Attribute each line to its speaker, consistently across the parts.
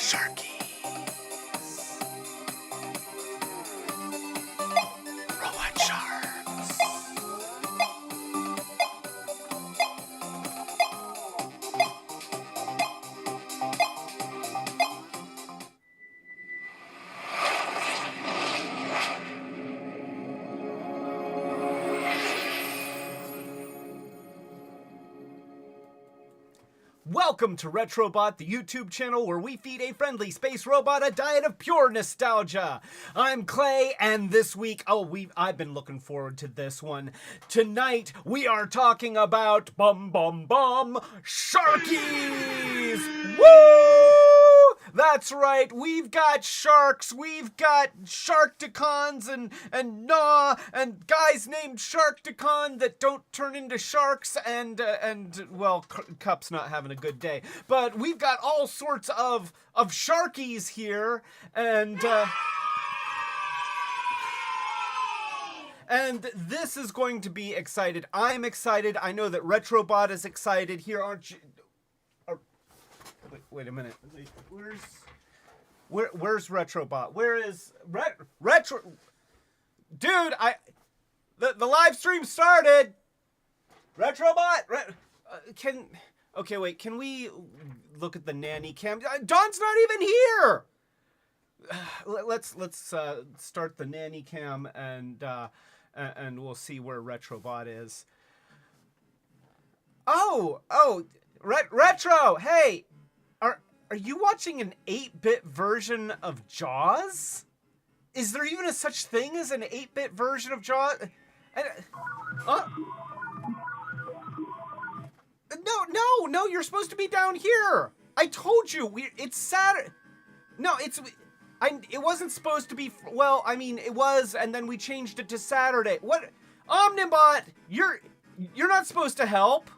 Speaker 1: Sharkies. Robot sharks. Welcome to Retrobot, the YouTube channel where we feed a friendly space robot a diet of pure nostalgia. I'm Clay, and this week, I've been looking forward to this one. Tonight, we are talking about Sharkies! Woo! That's right, we've got sharks, we've got Sharkticons and Gnaw, and guys named Sharkticon that don't turn into sharks, and Cup's not having a good day. But we've got all sorts of Sharkies here, and this is going to be excited. I'm excited. I know that Retrobot is excited. Here, aren't you? Wait a minute. Where's Retrobot? Where is Retro? Dude, the live stream started. Retrobot, can we look at the nanny cam? Dawn's not even here. Let's start the nanny cam and we'll see where Retrobot is. Retro, hey. Are you watching an 8-bit version of Jaws? Is there even a such thing as an 8-bit version of Jaws? No, you're supposed to be down here. I told you, it's Saturday. No, it wasn't supposed to be, well, I mean, it was, and then we changed it to Saturday. What? Omnibot, you're not supposed to help.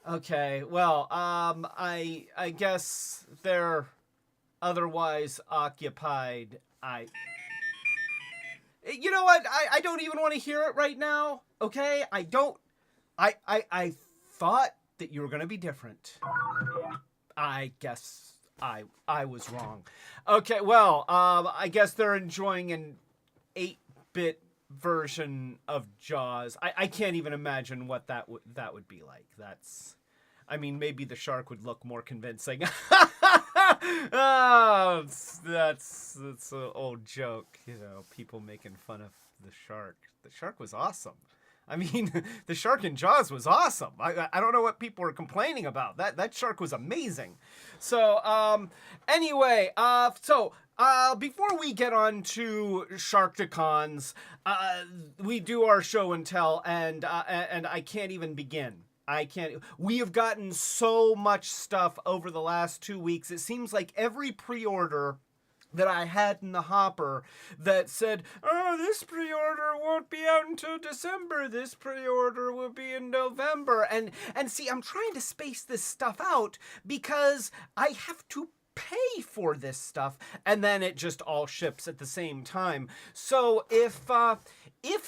Speaker 1: Okay, well, I guess they're otherwise occupied. You know what? I don't even want to hear it right now. Okay? I thought that you were going to be different. I guess I was wrong. Okay, well, I guess they're enjoying an 8-bit version of Jaws. I can't even imagine what that would be like. I mean, maybe the shark would look more convincing. Oh, that's an old joke, you know, people making fun of the shark. The shark was awesome. I mean, the shark in Jaws was awesome. I don't know what people are complaining about. That shark was amazing. So, anyway, before we get on to Sharkticons, we do our show and tell, and I can't even begin. We have gotten so much stuff over the last 2 weeks. It seems like every pre-order that I had in the hopper that said, oh, this pre-order won't be out until December. This pre-order will be in November. And see, I'm trying to space this stuff out because I have to pay for this stuff, and then it just all ships at the same time. So if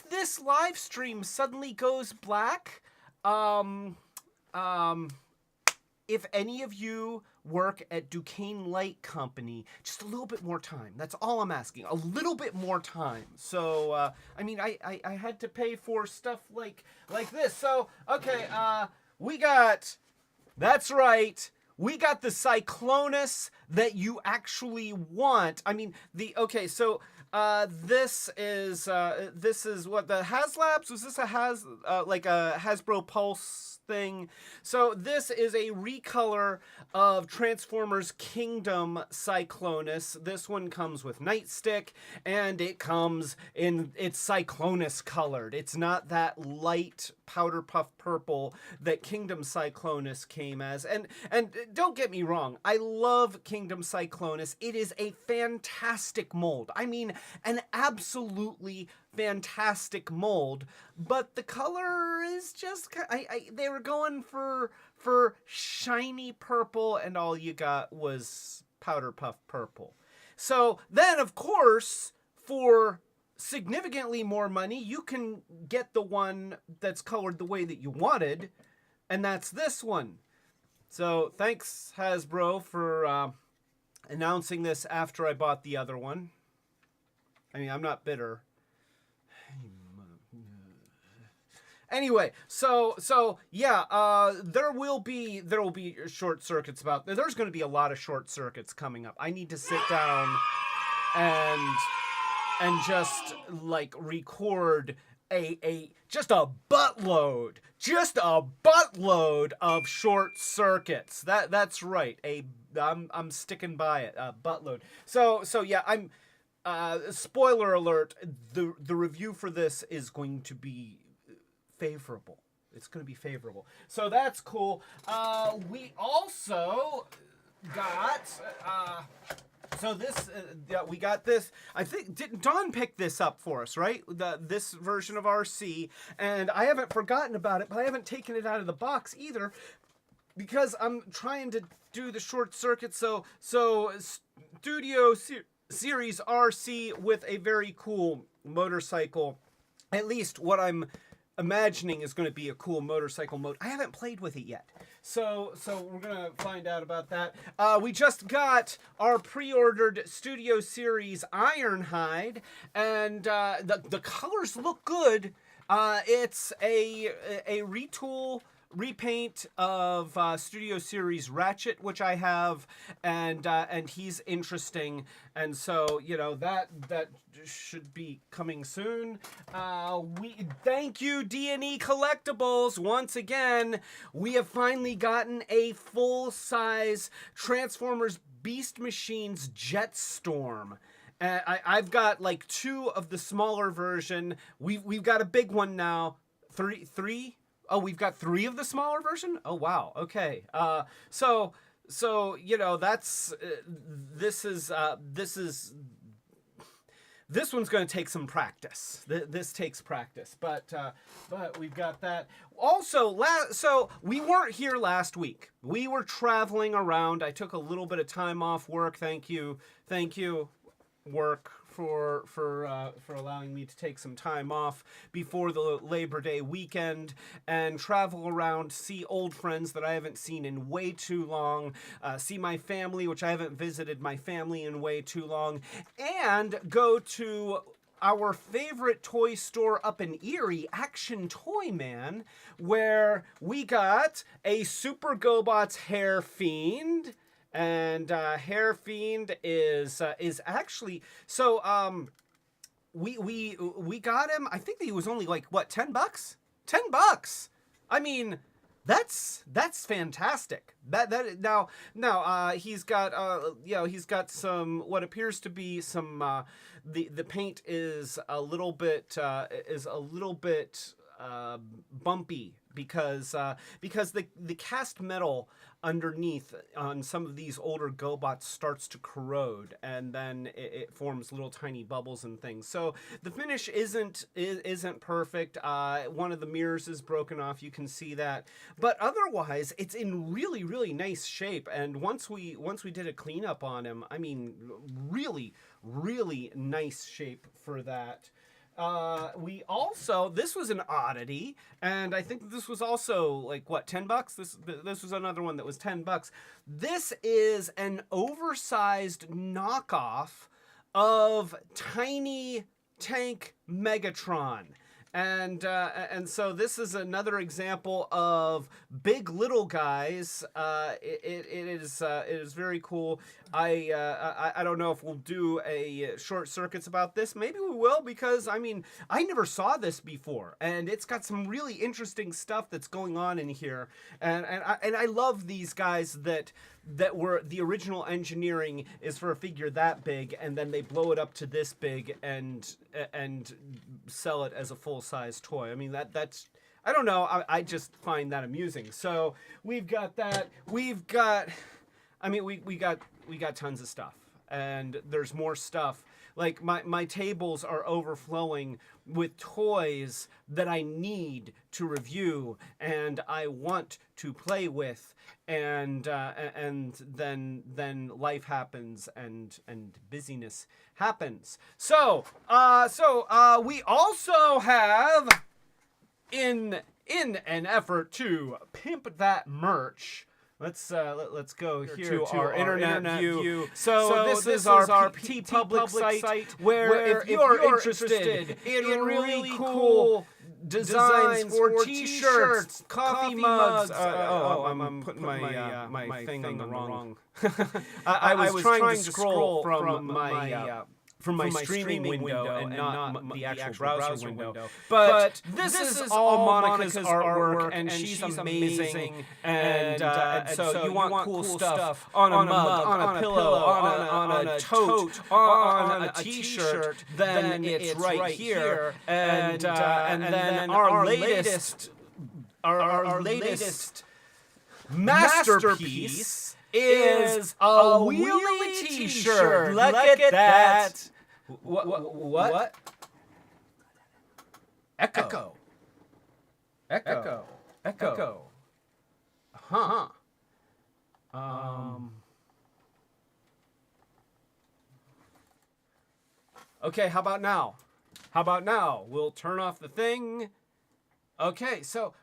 Speaker 1: this live stream suddenly goes black, if any of you work at Duquesne Light Company, just a little bit more time. That's all I'm asking. A little bit more time. So, I mean, I had to pay for stuff like this. So, okay, that's right. We got the Cyclonus that you actually want. I mean, this is what, the HasLabs? Was this a Hasbro Pulse thing? So this is a recolor of Transformers Kingdom Cyclonus. This one comes with Nightstick, and it's Cyclonus colored. It's not that light powder puff purple that Kingdom Cyclonus came as. And don't get me wrong, I love Kingdom Cyclonus. It is a fantastic mold. I mean, an absolutely fantastic mold, but the color is just, they were going for shiny purple, and all you got was powder puff purple. So then, of course, for significantly more money, you can get the one that's colored the way that you wanted, and that's this one. So thanks, Hasbro, for announcing this after I bought the other one. I mean, I'm not bitter. Anyway, so yeah, there will be short circuits about. There's going to be a lot of short circuits coming up. I need to sit down and just like record just a buttload of short circuits. That's right. I'm sticking by it. A buttload. So yeah, I'm spoiler alert, the review for this is going to be favorable. It's going to be favorable. So that's cool. We also got so this we got this. I think didn't Don pick this up for us, right? This version of RC, and I haven't forgotten about it, but I haven't taken it out of the box either because I'm trying to do the short circuit. So Studio Series RC with a very cool motorcycle. At least what I'm imagining is going to be a cool motorcycle mode. I haven't played with it yet. So we're going to find out about that. We just got our pre-ordered Studio Series Ironhide, and the colors look good. It's a retool repaint of Studio Series Ratchet, which I have, and he's interesting, and so you know that should be coming soon. We thank you D&E Collectibles once again. We have finally gotten a full-size Transformers Beast Machines Jetstorm. I've got like 2 of the smaller version. We've got a big one now. Three. Oh, we've got 3 of the smaller version? Oh, wow. Okay. So you know, that's this one's going to take some practice. This takes practice, but we've got that. Also, so we weren't here last week. We were traveling around. I took a little bit of time off work. Thank you, work, for allowing me to take some time off before the Labor Day weekend and travel around, see old friends that I haven't seen in way too long, see my family, which I haven't visited my family in way too long, and go to our favorite toy store up in Erie, Action Toy Man, where we got a Super GoBots Hair Fiend. And Hair Fiend is actually so we got him. I think he was only like what, $10? $10. I mean, that's fantastic. That now he's got he's got some what appears to be some the paint is a little bit bumpy because the cast metal underneath on some of these older GoBots starts to corrode, and then it forms little tiny bubbles and things. So the finish isn't perfect. One of the mirrors is broken off. You can see that, but otherwise it's in really, really nice shape. And once we did a cleanup on him, I mean, really, really nice shape for that. We also, this was an oddity, and I think this was also like what, $10? This was another one that was $10. This is an oversized knockoff of Tiny Tank Megatron. And so this is another example of big little guys. It is very cool. I don't know if we'll do a short circuits about this. Maybe we will, because I mean, I never saw this before, and it's got some really interesting stuff that's going on in here. And I love these guys that were the original engineering is for a figure that big, and then they blow it up to this big and sell it as a full-size toy. I mean, that's I don't know. I just find that amusing. So we've got that. We've got, I mean, we got tons of stuff, and there's more stuff. Like my tables are overflowing with toys that I need to review and I want to play with, and then life happens and busyness happens. So we also have, in an effort to pimp that merch, let's go here
Speaker 2: to our internet view.
Speaker 1: So this is our public site where if you're interested in really cool designs for T-shirts, coffee mugs. I'm putting my thing on the wrong. I was trying to scroll from my streaming window and not the actual browser window. But this is all Monica's artwork, and she's amazing. And so you want cool stuff on a mug, on a pillow, on a tote, on a T-shirt, then it's right here. And then our latest masterpiece is a wheelie T-shirt. Look at that. What? Echo. Huh. Okay, how about now? We'll turn off the thing. Okay, so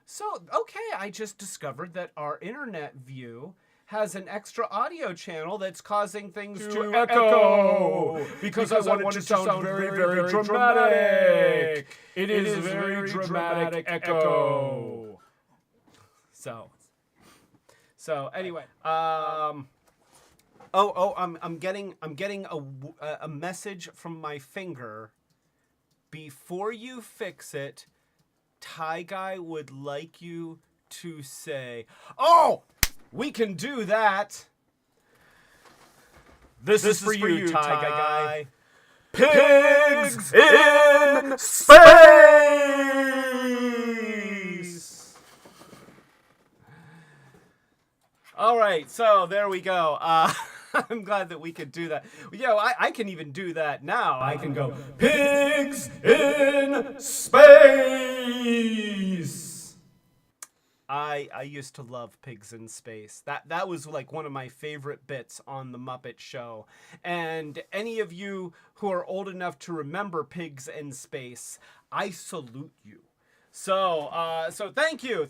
Speaker 1: I just discovered that our internet view has an extra audio channel that's causing things to echo because I wanted it to sound very, very dramatic. It is a very dramatic echo. So anyway, I'm getting a message from my finger. Before you fix it, Ty Guy would like you to say, "Oh, we can do that." This is for you, Ty Guy. Pigs in space! All right, so there we go. I'm glad that we could do that. I can even do that now. I can go, pigs in space! I used to love Pigs in Space. That was like one of my favorite bits on the Muppet Show. And any of you who are old enough to remember Pigs in Space, I salute you. So thank you.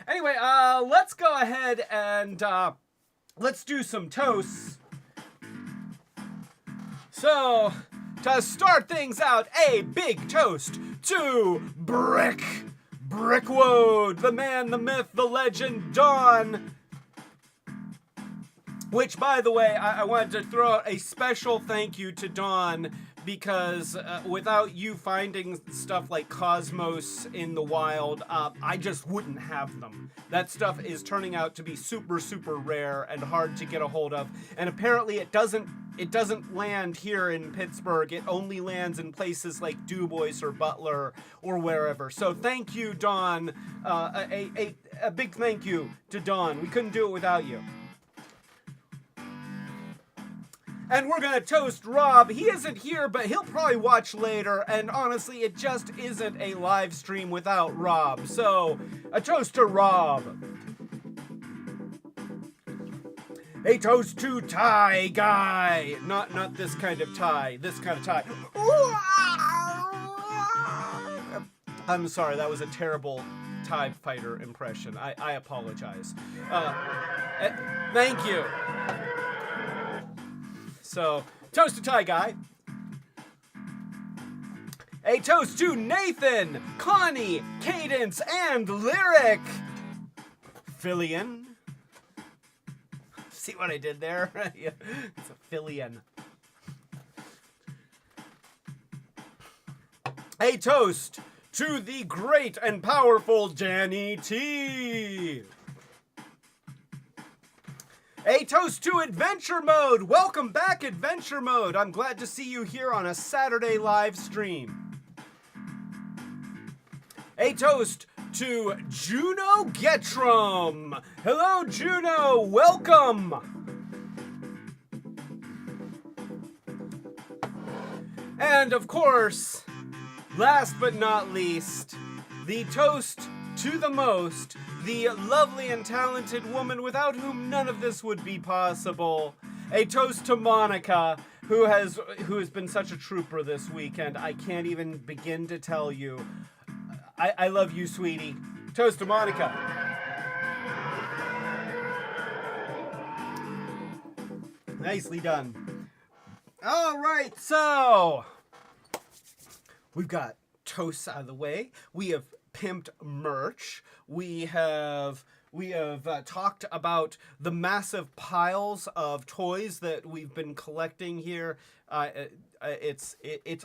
Speaker 1: Anyway, let's go ahead and let's do some toasts. So, to start things out, a big toast to Brickwood, the man, the myth, the legend, Dawn. Which, by the way, I wanted to throw out a special thank you to Dawn, because without you finding stuff like Cosmos in the wild, I just wouldn't have them. That stuff is turning out to be super, super rare and hard to get a hold of. And apparently it doesn't land here in Pittsburgh. It only lands in places like Du Bois or Butler or wherever. So thank you, Dawn. A big thank you to Dawn. We couldn't do it without you. And we're gonna toast Rob. He isn't here, but he'll probably watch later. And honestly, it just isn't a live stream without Rob. So, a toast to Rob. A toast to Ty Guy. Not this kind of tie. This kind of tie. I'm sorry, that was a terrible TIE fighter impression. I apologize. Thank you. So, toast to Ty Guy. A toast to Nathan, Connie, Cadence, and Lyric. Fillion. See what I did there? Yeah, it's a Fillion. A toast to the great and powerful Danny T. A toast to Adventure Mode! Welcome back, Adventure Mode! I'm glad to see you here on a Saturday live stream. A toast to Juno Getrum! Hello, Juno! Welcome! And, of course, last but not least, the toast to the most, the lovely and talented woman without whom none of this would be possible. A toast to Monica, who has been such a trooper this weekend. I can't even begin to tell you. I love you, sweetie. Toast to Monica. Nicely done. All right, so we've got toasts out of the way. We have pimped merch. We have talked about the massive piles of toys that we've been collecting here. It's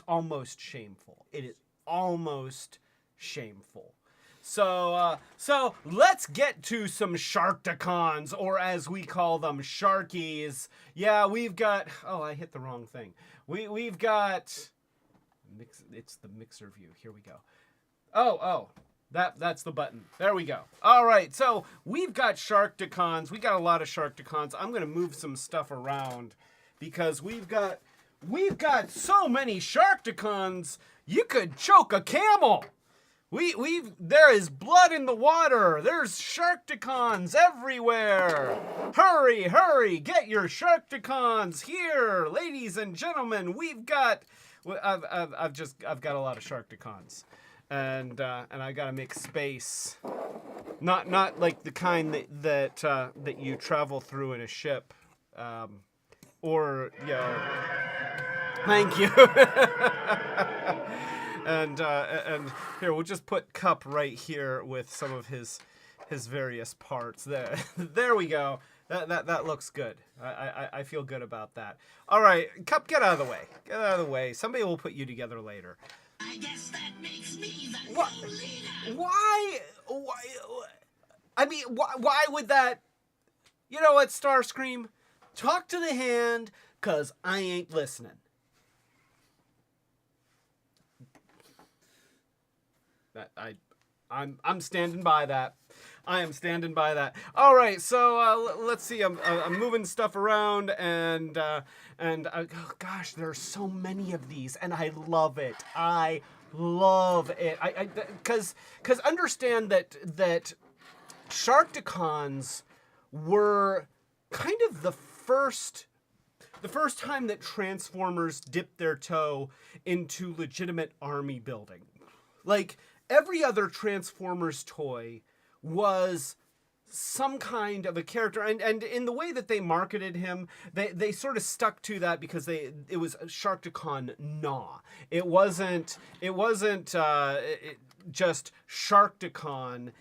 Speaker 1: almost shameful. It is almost shameful. So let's get to some Sharkticons, or as we call them, Sharkies. Yeah, we've got. Oh, I hit the wrong thing. We've got. It's the mixer view. Here we go. Oh. That's the button. There we go. All right, so we've got Sharkticons. We got a lot of Sharkticons. I'm gonna move some stuff around because we've got so many Sharkticons. You could choke a camel. There is blood in the water. There's Sharkticons everywhere. Hurry, get your Sharkticons here, ladies and gentlemen. I've got a lot of Sharkticons. And I gotta make space, not like the kind that you travel through in a ship, or thank you. and here we'll just put Cup right here with some of his various parts. There we go. That looks good. I feel good about that. All right, Cup, get out of the way. Get out of the way. Somebody will put you together later.
Speaker 3: I guess that makes me the
Speaker 1: What?
Speaker 3: new leader.
Speaker 1: Why? I mean, why would that? You know what, Starscream? Talk to the hand, 'cause I ain't listening. I'm standing by that. I am standing by that. All right, so let's see. I'm moving stuff around, and oh gosh, there are so many of these, and I love it. I love it. Because understand that Sharkticons were kind of the first time that Transformers dipped their toe into legitimate army building. Like, every other Transformers toy was some kind of a character, and in the way that they marketed him, they sort of stuck to that because it was Sharkticon Gnaw. It wasn't just Sharkticon.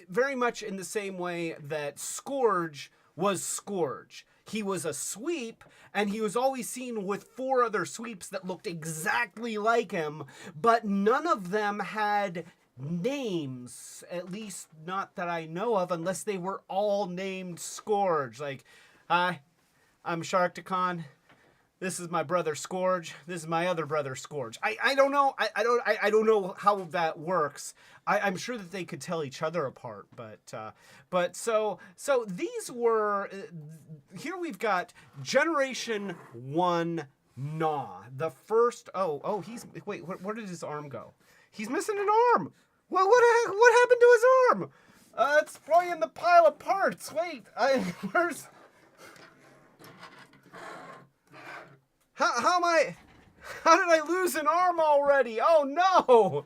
Speaker 1: Very much in the same way that Scourge was Scourge. He was a sweep, and he was always seen with 4 other sweeps that looked exactly like him, but none of them had names, at least not that I know of, unless they were all named Scourge. Like, hi, I'm Sharkticon. This is my brother Scourge. This is my other brother Scourge. I don't know. I don't know how that works. I'm sure that they could tell each other apart, but so these were. Here we've got Generation 1 Gnaw. The first. Oh, wait. Where did his arm go? He's missing an arm. Well, what happened to his arm? It's probably in the pile of parts. Wait, where's? How did I lose an arm already? Oh no!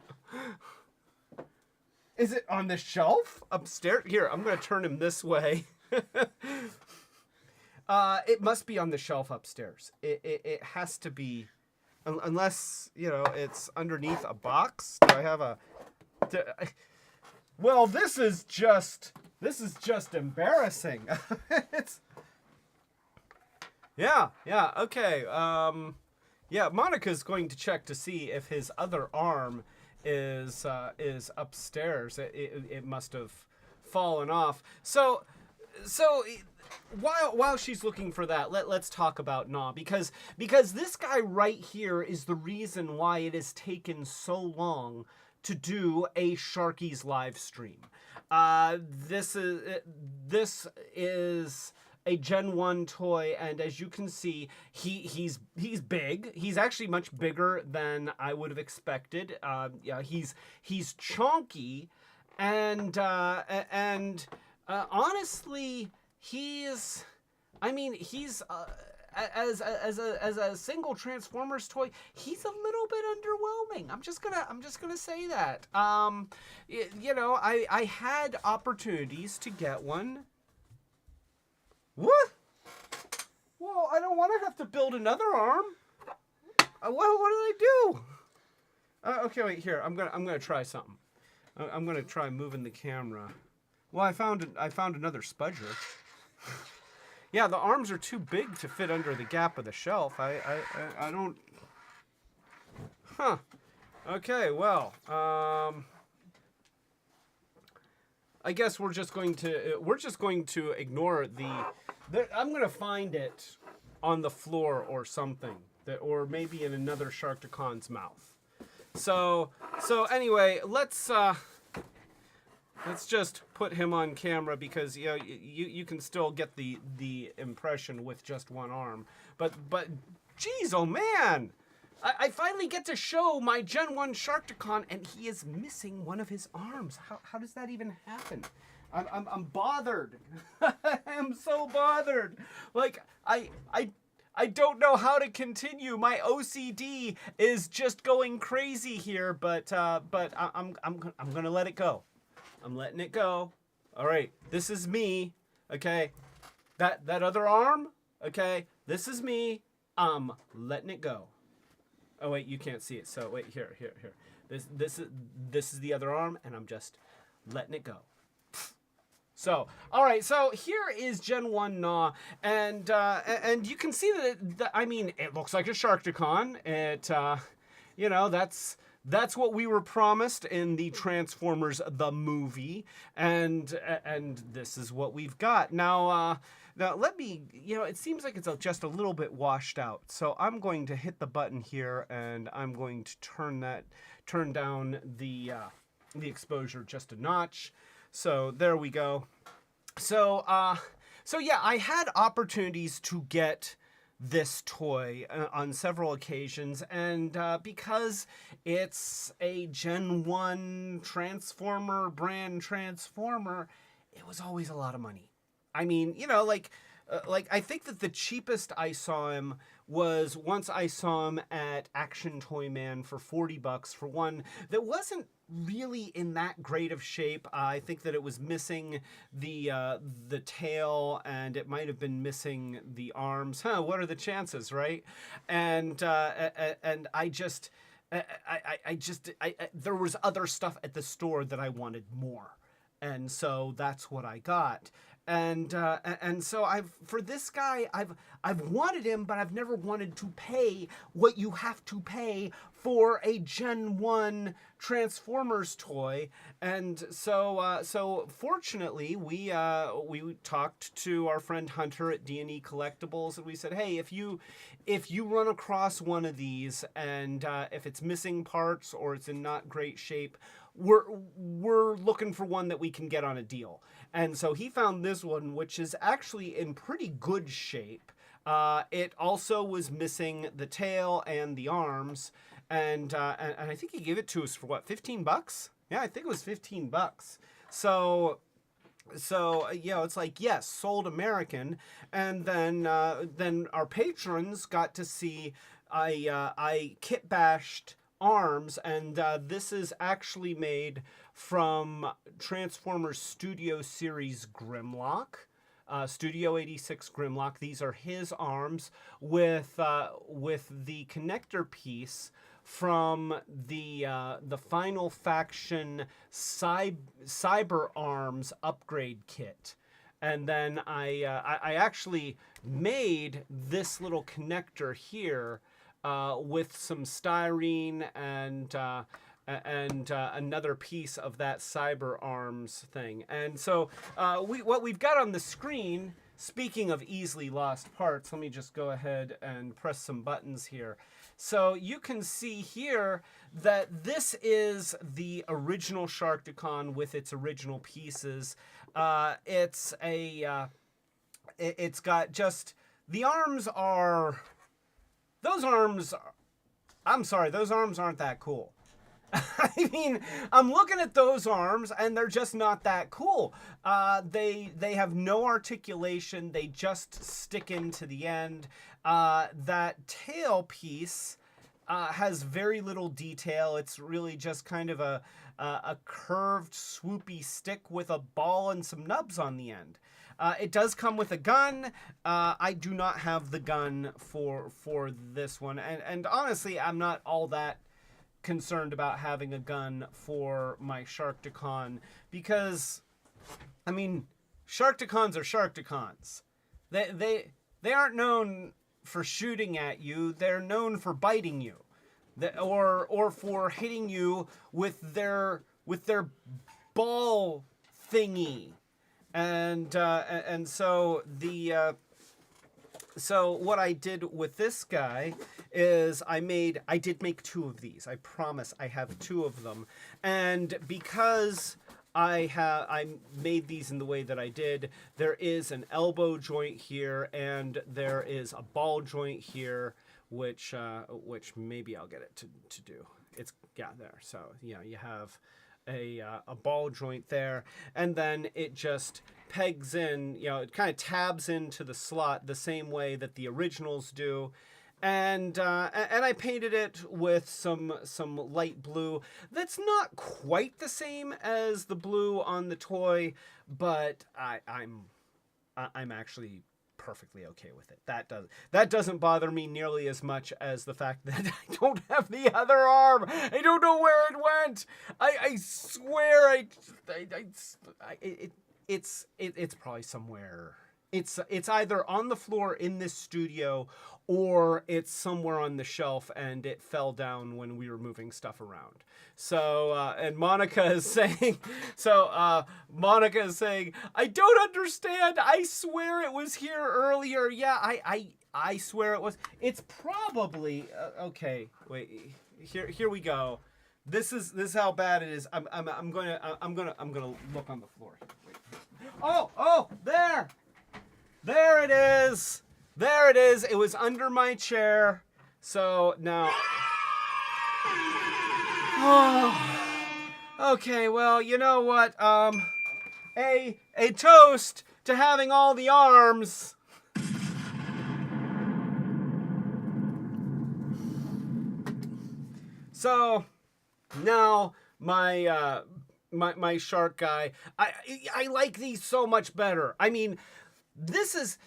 Speaker 1: Is it on the shelf upstairs? Here, I'm gonna turn him this way. It must be on the shelf upstairs. It has to be, unless it's underneath a box. Do I have a? Well, this is just embarrassing. Yeah, okay. Yeah, Monica's going to check to see if his other arm is upstairs. It must have fallen off. So while she's looking for that, let's talk about Gnaw, because this guy right here is the reason why it has taken so long to do a Sharkies live stream. This is a Gen 1 toy, and as you can see, he's big. He's actually much bigger than I would have expected. Yeah, he's chunky, and honestly, he's as a single Transformers toy, he's a little bit underwhelming. I'm just gonna say that. I had opportunities to get one. What?
Speaker 2: Oh, I don't want to have to build another arm. What did I do? Okay, wait here. I'm gonna try something. I'm gonna try moving the camera. Well, I found another spudger. Yeah, the arms are too big to fit under the gap of the shelf. I don't. Huh. Okay. Well. I guess we're just going to ignore I'm gonna find it on the floor or something, or maybe in another Sharkticon's mouth. So anyway, let's just put him on camera because you can still get the impression with just one arm. But geez, oh man. I finally get to show my Gen 1 Sharkticon, and he is missing one of his arms. How does that even happen? I'm bothered. I'm so bothered. Like, I don't know how to continue. My OCD is just going crazy here, but I'm gonna let it go. I'm letting it go. All right, this is me. Okay, that other arm. Okay, this is me. I'm letting it go. Oh wait, you can't see it. So wait, here. This is the other arm, and I'm just letting it go. So, all right. So here is Gen 1 Gnaw, and you can see that. I mean, it looks like a Sharkticon. It, that's what we were promised in the Transformers the movie, and this is what we've got now. Now, let me, it seems like it's just a little bit washed out. So I'm going to hit the button here, and I'm going to turn down the exposure just a notch. So there we go. So yeah, I had opportunities to get this toy on several occasions, and because it's a Gen 1 Transformer brand Transformer, it was always a lot of money. I mean, like I think that the cheapest I saw him was once I saw him at Action Toy Man for $40 for one that wasn't really in that great of shape. I think that it was missing the tail, and it might have been missing the arms. What are the chances, right? And I just there was other stuff at the store that I wanted more, and so that's what I got. And so for this guy, I've wanted him, but I've never wanted to pay what you have to pay for a Gen 1 Transformers toy. And so fortunately, we talked to our friend Hunter at D&E Collectibles, and we said, hey, if you run across one of these, and if it's missing parts or it's in not great shape, we're looking for one that we can get on a deal. And so he found this one, which is actually in pretty good shape. It also was missing the tail and the arms, and I think he gave it to us for what, $15? Yeah, I think it was $15. So it's like, yes, sold American, and then our patrons got to see I kit bashed arms, and this is actually made from Transformers Studio Series Grimlock, Studio 86 Grimlock. These are his arms with the connector piece from the Final Faction Cyber Arms upgrade kit. And then I actually made this little connector here with some styrene and another piece of that Cyber Arms thing. And so what we've got on the screen, speaking of easily lost parts, let me just go ahead and press some buttons here. So you can see here that this is the original Sharkticon with its original pieces. It's got just, the arms are, I'm sorry, those arms aren't that cool. I mean, I'm looking at those arms, and they're just not that cool. They have no articulation. They just stick into the end. That tail piece has very little detail. It's really just kind of a curved, swoopy stick with a ball and some nubs on the end. It does come with a gun. I do not have the gun for this one, and honestly, I'm not all that concerned about having a gun for my Sharkticon because, I mean, Sharkticons are Sharkticons. They aren't known for shooting at you. They're known for biting you, or for hitting you with their ball thingy. And so so what I did with this guy is I did make 2 of these. I promise I have 2 of them. And because I made these in the way that I did, there is an elbow joint here and there is a ball joint here, which maybe I'll get it to do. It's there. So yeah, you have a ball joint there, and then it just pegs in, it kind of tabs into the slot the same way that the originals do. And I painted it with some light blue. That's not quite the same as the blue on the toy, but I'm actually perfectly okay with it. That doesn't bother me nearly as much as the fact that I don't have the other arm. I don't know where it went. I swear it's probably somewhere. It's either on the floor in this studio or it's somewhere on the shelf and it fell down when we were moving stuff around. So, and Monica is saying, I don't understand. I swear it was here earlier. Yeah, I swear it was. It's probably, okay, wait, here we go. This is how bad it is. I'm gonna look on the floor. Wait. Oh, there. There it is. There it is. It was under my chair. So now. Oh. Okay, well, you know what? A toast to having all the arms. So now my shark guy, I like these so much better. I mean, this is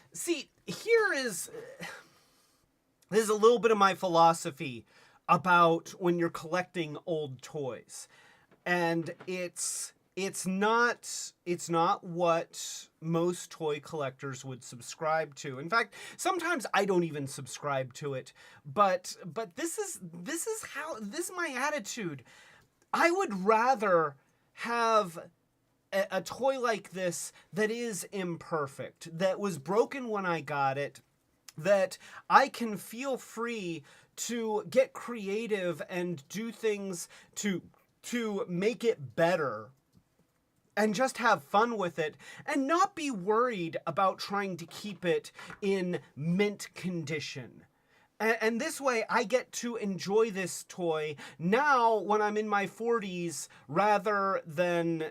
Speaker 2: a little bit of my philosophy about when you're collecting old toys. And it's not what most toy collectors would subscribe to. In fact, sometimes I don't even subscribe to it. But this is my attitude. I would rather have a toy like this that is imperfect, that was broken when I got it, that I can feel free to get creative and do things to make it better and just have fun with it and not be worried about trying to keep it in mint condition. And this way, I get to enjoy this toy now when I'm in my 40s, rather than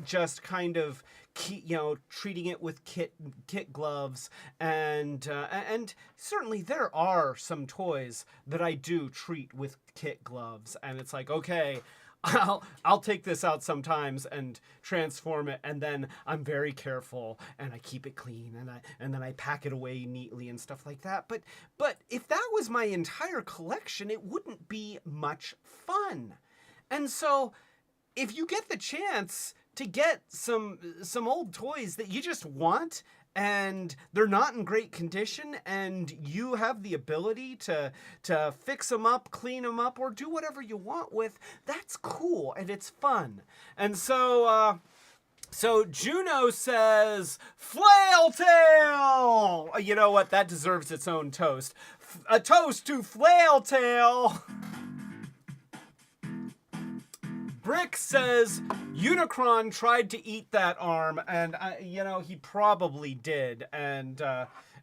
Speaker 2: just kind of treating it with kit gloves. And certainly there are some toys that I do treat with kit gloves, and it's like, okay, I'll take this out sometimes and transform it, and then I'm very careful and I keep it clean and then I pack it away neatly and stuff like that. But if that was my entire collection, it wouldn't be much fun. And so if you get the chance to get some old toys that you just want and they're not in great condition, and you have the ability to fix them up, clean them up, or do whatever you want with, that's cool and it's fun. And so Juno says, Flail Tail! You know what? That deserves its own toast. A toast to Flail Tail! Brick says Unicron tried to eat that arm, and he probably did, and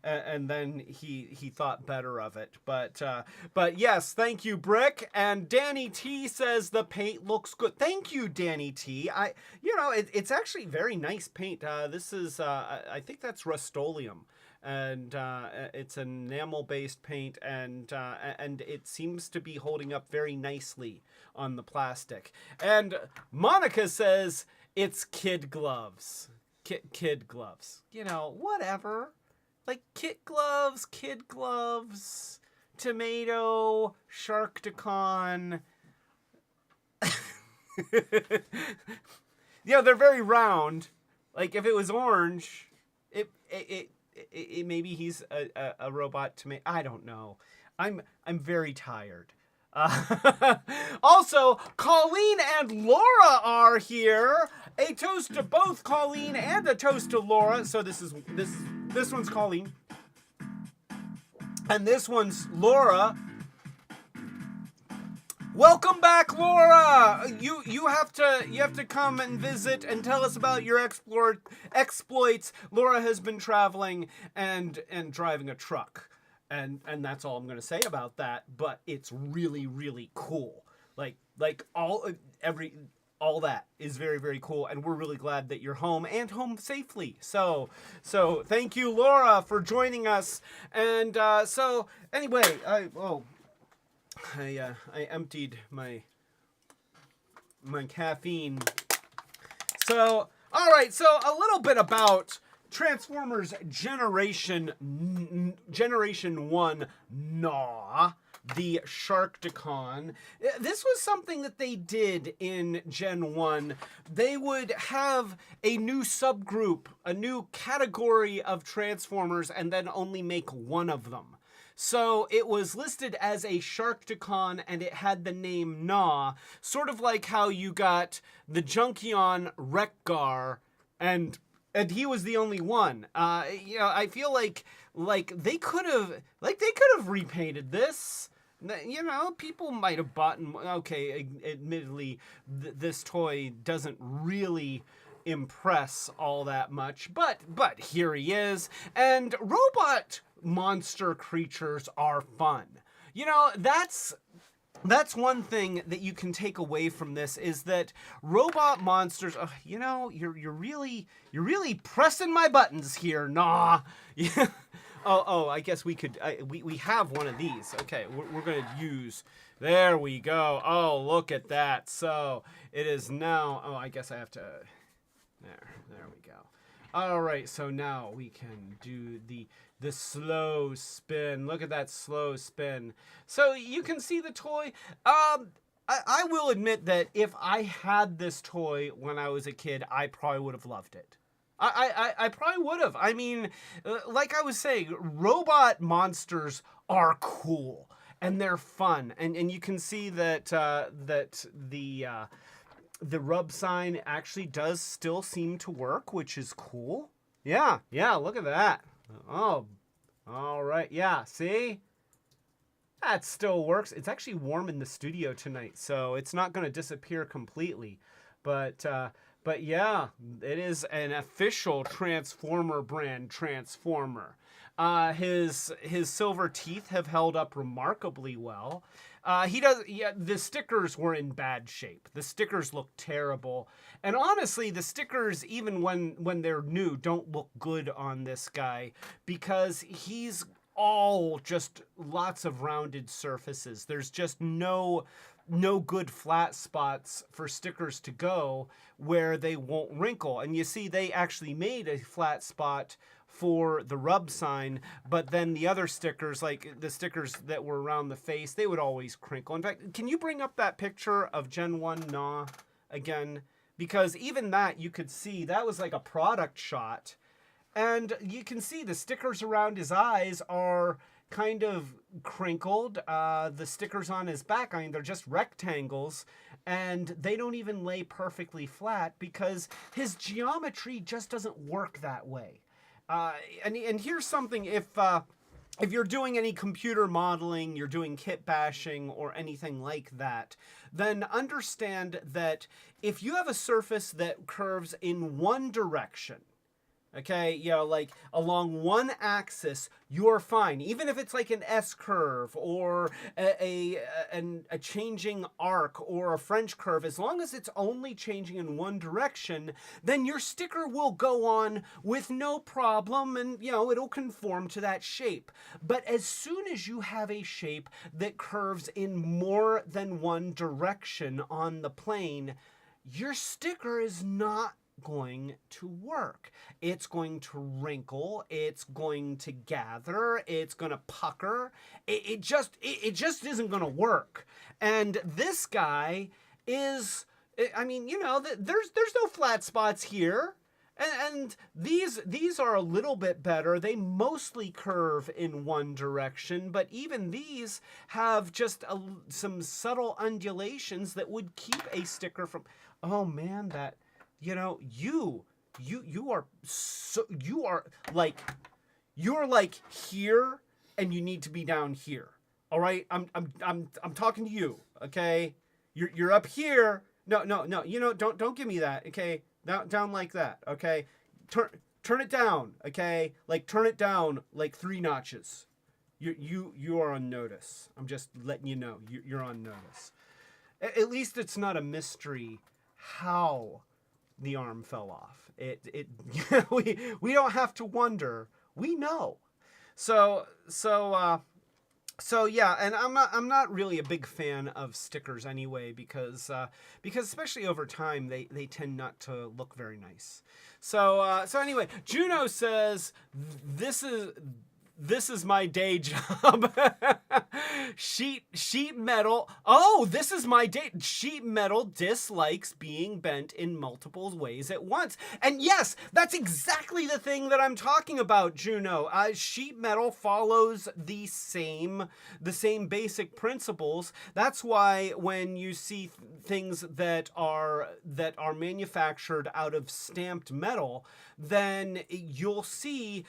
Speaker 2: then he thought better of it. But yes, thank you, Brick. And Danny T says the paint looks good. Thank you, Danny T. It's actually very nice paint. This is I think that's Rust-Oleum. and it's an enamel-based paint, and it seems to be holding up very nicely on the plastic. And Monica says it's kid gloves. Kid gloves. You know, whatever. Like kid gloves, tomato, Sharkticon. Yeah, they're very round. Like if it was orange, it maybe he's a robot tomato. I don't know. I'm very tired. Also, Colleen and Laura are here. A toast to both Colleen and a toast to Laura. So this one's Colleen, and this one's Laura. Welcome back, Laura. You have to come and visit and tell us about your exploits. Laura has been traveling and driving a truck. And that's all I'm going to say about that, but it's really, really cool. Like all that is very, very cool, and we're really glad that you're home and home safely. So thank you, Laura, for joining us. And so anyway, I emptied my caffeine. So all right, so a little bit about Transformers Generation 1 Gnaw, the Sharkticon. This was something that they did in Gen 1. They would have a new subgroup, a new category of Transformers, and then only make one of them. So it was listed as a Sharkticon, and it had the name Gnaw, sort of like how you got the Junkion Wreck-Gar, and he was the only one. I feel like they could have repainted this. You know, people might have bought. Okay, admittedly, this toy doesn't really impress all that much, but here he is. And robot monster creatures are fun. You know, that's one thing that you can take away from this, is that robot monsters, you know, you're really pressing my buttons here. Nah. Yeah. I guess we could, we have one of these. Okay, we're going to use, there we go. Oh, look at that. So it is now, I guess I have to, there we go. All right, so now we can do the slow spin. Look at that slow spin. So you can see the toy. I will admit that if I had this toy when I was a kid, I probably would have loved it. I probably would have. I mean, like I was saying, robot monsters are cool and they're fun, and you can see that the rub sign actually does still seem to work, which is cool. Yeah, look at that. Oh, all right. Yeah, see? That still works. It's actually warm in the studio tonight, so it's not going to disappear completely. But yeah, it is an official Transformer brand Transformer. His silver teeth have held up remarkably well. The stickers were in bad shape. The stickers look terrible. And honestly, the stickers, even when they're new, don't look good on this guy, because he's all just lots of rounded surfaces. There's just no good flat spots for stickers to go where they won't wrinkle. And you see, they actually made a flat spot for the rub sign, but then the other stickers, like the stickers that were around the face, they would always crinkle. In fact, can you bring up that picture of Gen 1 Gnaw again? Because even that, you could see, that was like a product shot. And you can see the stickers around his eyes are kind of crinkled. The stickers on his back, I mean, they're just rectangles, and they don't even lay perfectly flat because his geometry just doesn't work that way. And here's something, if you're doing any computer modeling, you're doing kit bashing or anything like that, then understand that if you have a surface that curves in one direction, Okay, you know, like along one axis, you're fine. Even if it's like an S curve or a changing arc or a French curve, as long as it's only changing in one direction, then your sticker will go on with no problem, and you know, it'll conform to that shape. But as soon as you have a shape that curves in more than one direction on the plane, your sticker is not going to work. It's going to wrinkle, it's going to gather, it's going to pucker. It just isn't going to work. And this guy is, I mean, you know, there's no flat spots here. And these are a little bit better. They mostly curve in one direction, but even these have just some subtle undulations that would keep a sticker from. Oh man, that, you know, you are like here, and you need to be down here. All right, I'm talking to you. Okay, you're up here. No. You know, don't give me that. Okay, down like that. Okay, turn it down. Okay, like turn it down like 3 notches. You are on notice. I'm just letting you know you're on notice. At least it's not a mystery how the arm fell off. We don't have to wonder. We know. So yeah, and I'm not really a big fan of stickers anyway, because especially over time they tend not to look very nice. So anyway, Juno says this is my day job. Sheet metal. Oh, this is my day. Sheet metal dislikes being bent in multiple ways at once. And yes, that's exactly the thing that I'm talking about, Juno. Sheet metal follows the same basic principles. That's why when you see things that are manufactured out of stamped metal, then you'll see,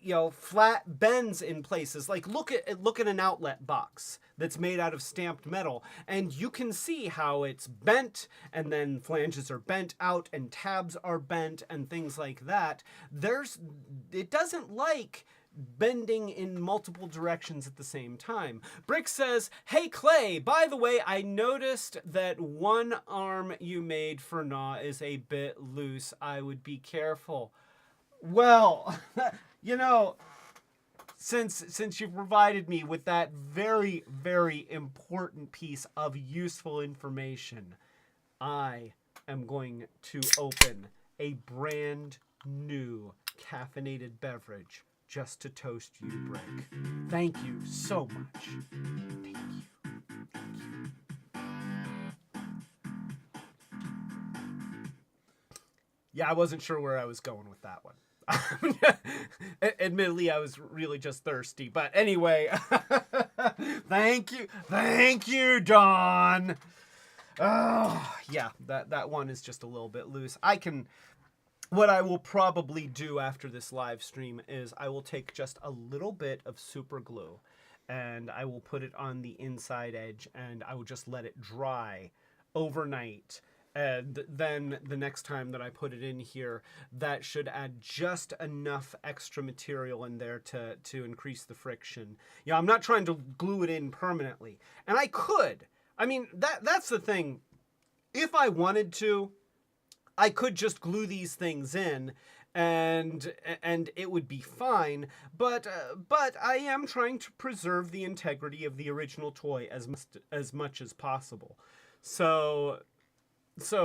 Speaker 2: you know, flat bends in places. Like look at an outlet box that's made out of stamped metal, and you can see how it's bent, and then flanges are bent out and tabs are bent and things like that. It doesn't like bending in multiple directions at the same time. Brick says, "Hey Clay, by the way, I noticed that one arm you made for Gnaw is a bit loose. I would be careful." Well, you know, since you provided me with that very, very important piece of useful information, I am going to open a brand new caffeinated beverage just to toast you, Brick. Thank you so much. Thank you. Yeah, I wasn't sure where I was going with that one. Admittedly, I was really just thirsty, but anyway, thank you, Dawn. Oh, yeah, that one is just a little bit loose. What I will probably do after this live stream is I will take just a little bit of super glue and I will put it on the inside edge, and I will just let it dry overnight. And then the next time that I put it in here, that should add just enough extra material in there to increase the friction. You know, I'm not trying to glue it in permanently. And I could. I mean, that's the thing. If I wanted to, I could just glue these things in and it would be fine. But I am trying to preserve the integrity of the original toy as much as possible. So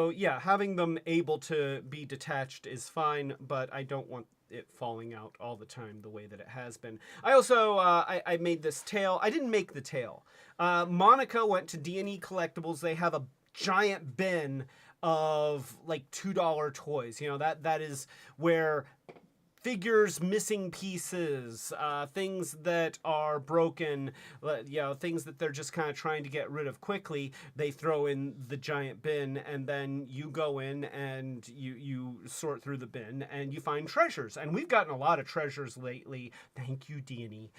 Speaker 2: yeah, having them able to be detached is fine, but I don't want it falling out all the time the way that it has been. I also, I made this tail. I didn't make the tail. Monica went to D&E Collectibles. They have a giant bin of like $2 toys. You know, that is where figures missing pieces, things that are broken, things that they're just kind of trying to get rid of quickly, they throw in the giant bin, and then you go in and you sort through the bin and you find treasures. And we've gotten a lot of treasures lately. Thank you, Deanie.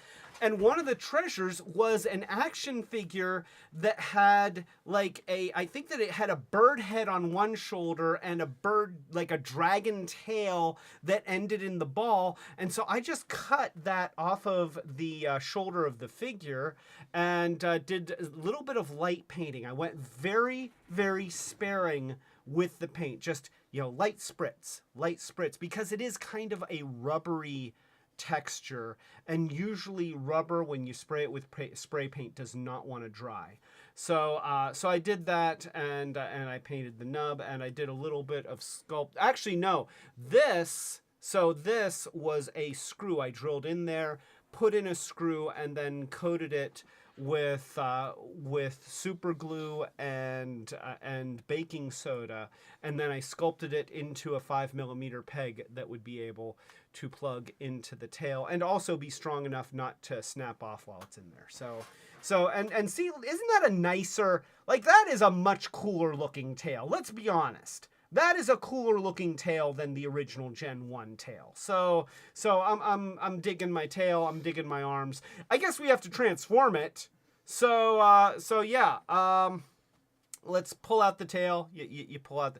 Speaker 2: And one of the treasures was an action figure that had I think that it had a bird head on one shoulder and a bird, like a dragon tail that ended in the ball. And so I just cut that off of the shoulder of the figure and did a little bit of light painting. I went very, very sparing with the paint, just, light spritz, because it is kind of a rubbery texture, and usually rubber, when you spray it with spray paint, does not want to dry. So I did that, and I painted the nub, and I did a little bit of sculpt. Actually, no, this was a screw. I drilled in there, put in a screw, and then coated it with super glue and baking soda, and then I sculpted it into a 5mm peg that would be able to plug into the tail and also be strong enough not to snap off while it's in there. So and see, isn't that a nicer, that is a much cooler looking tail. Let's be honest. That is a cooler looking tail than the original Gen 1 tail. So I'm digging my tail, I'm digging my arms. I guess we have to transform it. So yeah. Let's pull out the tail. You pull out the...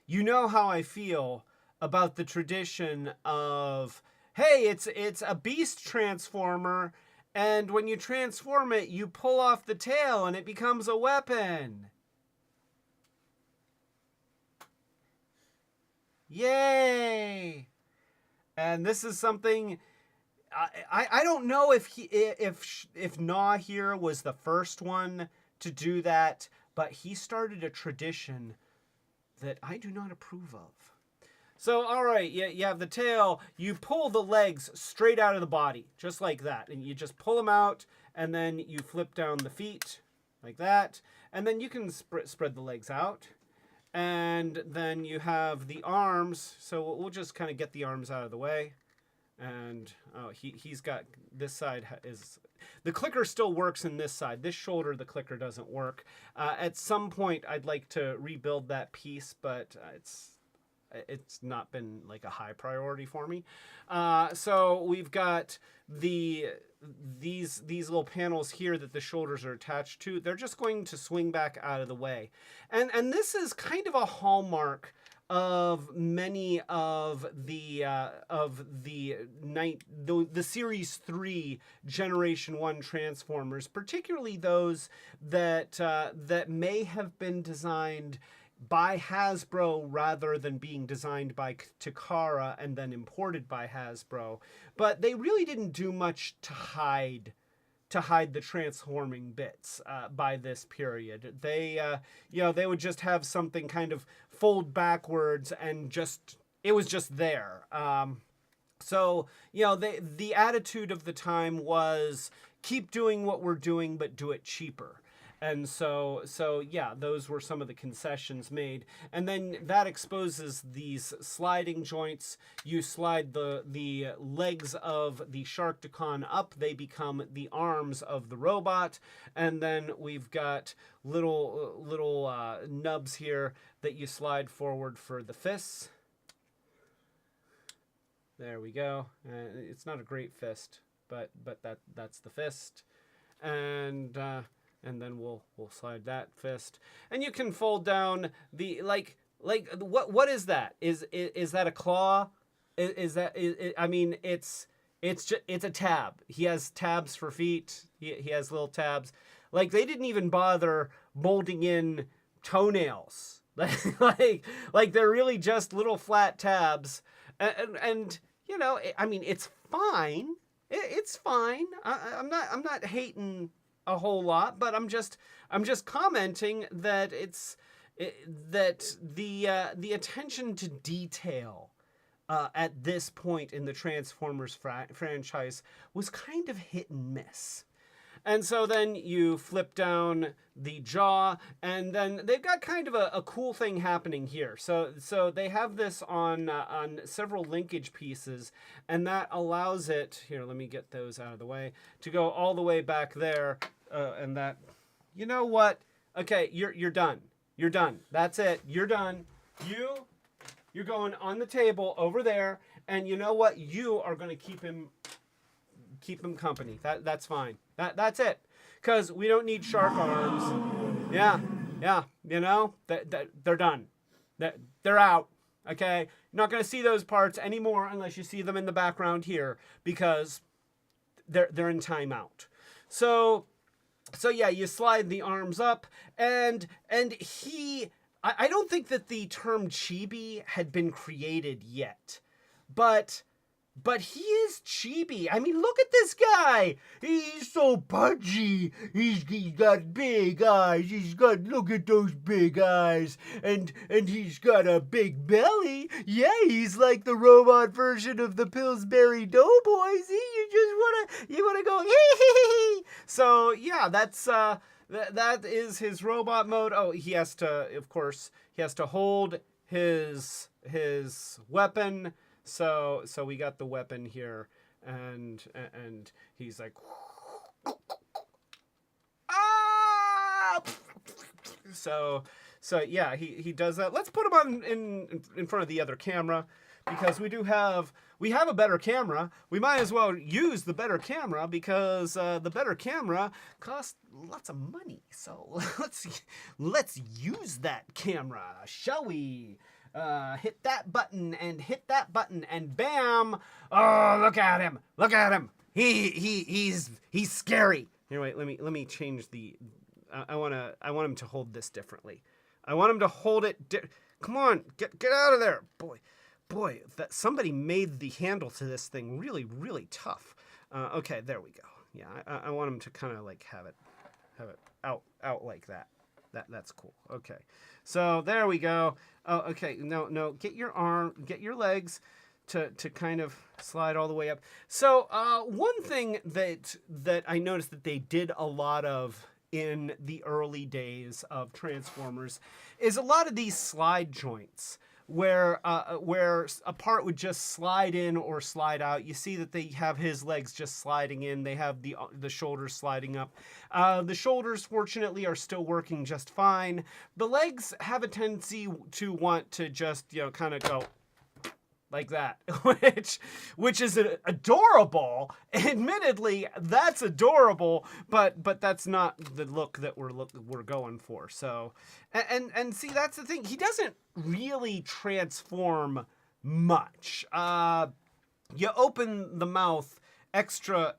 Speaker 2: You know how I feel about the tradition of, hey, it's a beast transformer, and when you transform it, you pull off the tail and it becomes a weapon. Yay! And this is something I don't know if Gnaw here was the first one to do that, but he started a tradition that I do not approve of. So, all right, you have the tail. You pull the legs straight out of the body, just like that. And you just pull them out, and then you flip down the feet, like that. And then you can spread the legs out. And then you have the arms. So we'll just kind of get the arms out of the way. And he's got, this side is... The clicker still works in this side. This shoulder, the clicker doesn't work. At some point, I'd like to rebuild that piece, but it's not been like a high priority for me. So we've got these little panels here that the shoulders are attached to. They're just going to swing back out of the way. And this is kind of a hallmark of many of the Series 3 Generation 1 Transformers, particularly those that may have been designed by Hasbro rather than being designed by Takara and then imported by Hasbro. But they really didn't do much to hide the transforming bits by this period. They would just have something kind of fold backwards and it was just there. So the attitude of the time was keep doing what we're doing, but do it cheaper. And so yeah, those were some of the concessions made. And then that exposes these sliding joints. You slide the legs of the Sharkticon up. They become the arms of the robot. And then we've got little nubs here that you slide forward for the fists. There we go. It's not a great fist, but that's the fist. And then we'll slide that fist, and you can fold down the what is that? Is that a claw? It's a tab. He has tabs for feet. He has little tabs. Like, they didn't even bother molding in toenails. like they're really just little flat tabs. And it's fine. It's fine. I'm not hating a whole lot, but I'm just commenting that the attention to detail at this point in the Transformers franchise was kind of hit and miss. And so then you flip down the jaw, and then they've got kind of a cool thing happening here. So they have this on several linkage pieces, and that allows it, here, let me get those out of the way, to go all the way back there, and that, you know what? Okay, you're done. You're done. That's it. You're done. You're going on the table over there, and you know what? You are going to keep him company. That's fine. That's it. Because we don't need shark arms. Yeah, you know, they're done. They're out. Okay? You're not going to see those parts anymore unless you see them in the background here, because they're in timeout. So yeah, you slide the arms up, and I don't think that the term chibi had been created yet, but he is chibi. I mean, look at this guy. He's so pudgy. He's got big eyes. Look at those big eyes. And he's got a big belly. Yeah, he's like the robot version of the Pillsbury Doughboys. You wanna go, hee. So yeah, that is his robot mode. Oh, he has to hold his weapon. So we got the weapon here, and he's like, ah! So yeah, he does that. Let's put him on in front of the other camera, because we have a better camera. We might as well use the better camera, because the better camera costs lots of money. So let's use that camera, shall we? Hit that button and bam! Oh, look at him! He's scary. Here, wait, let me change the. I want him to hold this differently. I want him to hold it. Come on, get out of there, boy! That somebody made the handle to this thing really, really tough. Okay, there we go. Yeah, I want him to kind of like have it out like that. That's cool. Okay. So there we go. Oh, okay. No. Get your legs to kind of slide all the way up. So one thing that I noticed that they did a lot of in the early days of Transformers is a lot of these slide joints, where a part would just slide in or slide out. You see that they have his legs just sliding in. They have the shoulders sliding up. The shoulders, fortunately, are still working just fine. The legs have a tendency to want to just, kind of go like that, which is adorable. Admittedly, that's adorable, but that's not the look that we're going for. So, and see, that's the thing. He doesn't really transform much. You open the mouth extra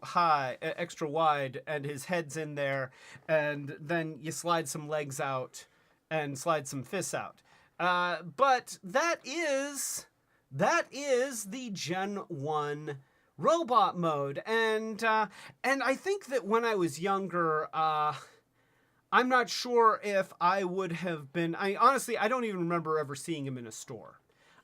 Speaker 2: high, extra wide, and his head's in there, and then you slide some legs out and slide some fists out. But that is the Gen 1 robot mode. And I think that when I was younger, I'm not sure if I would have been... honestly, I don't even remember ever seeing him in a store.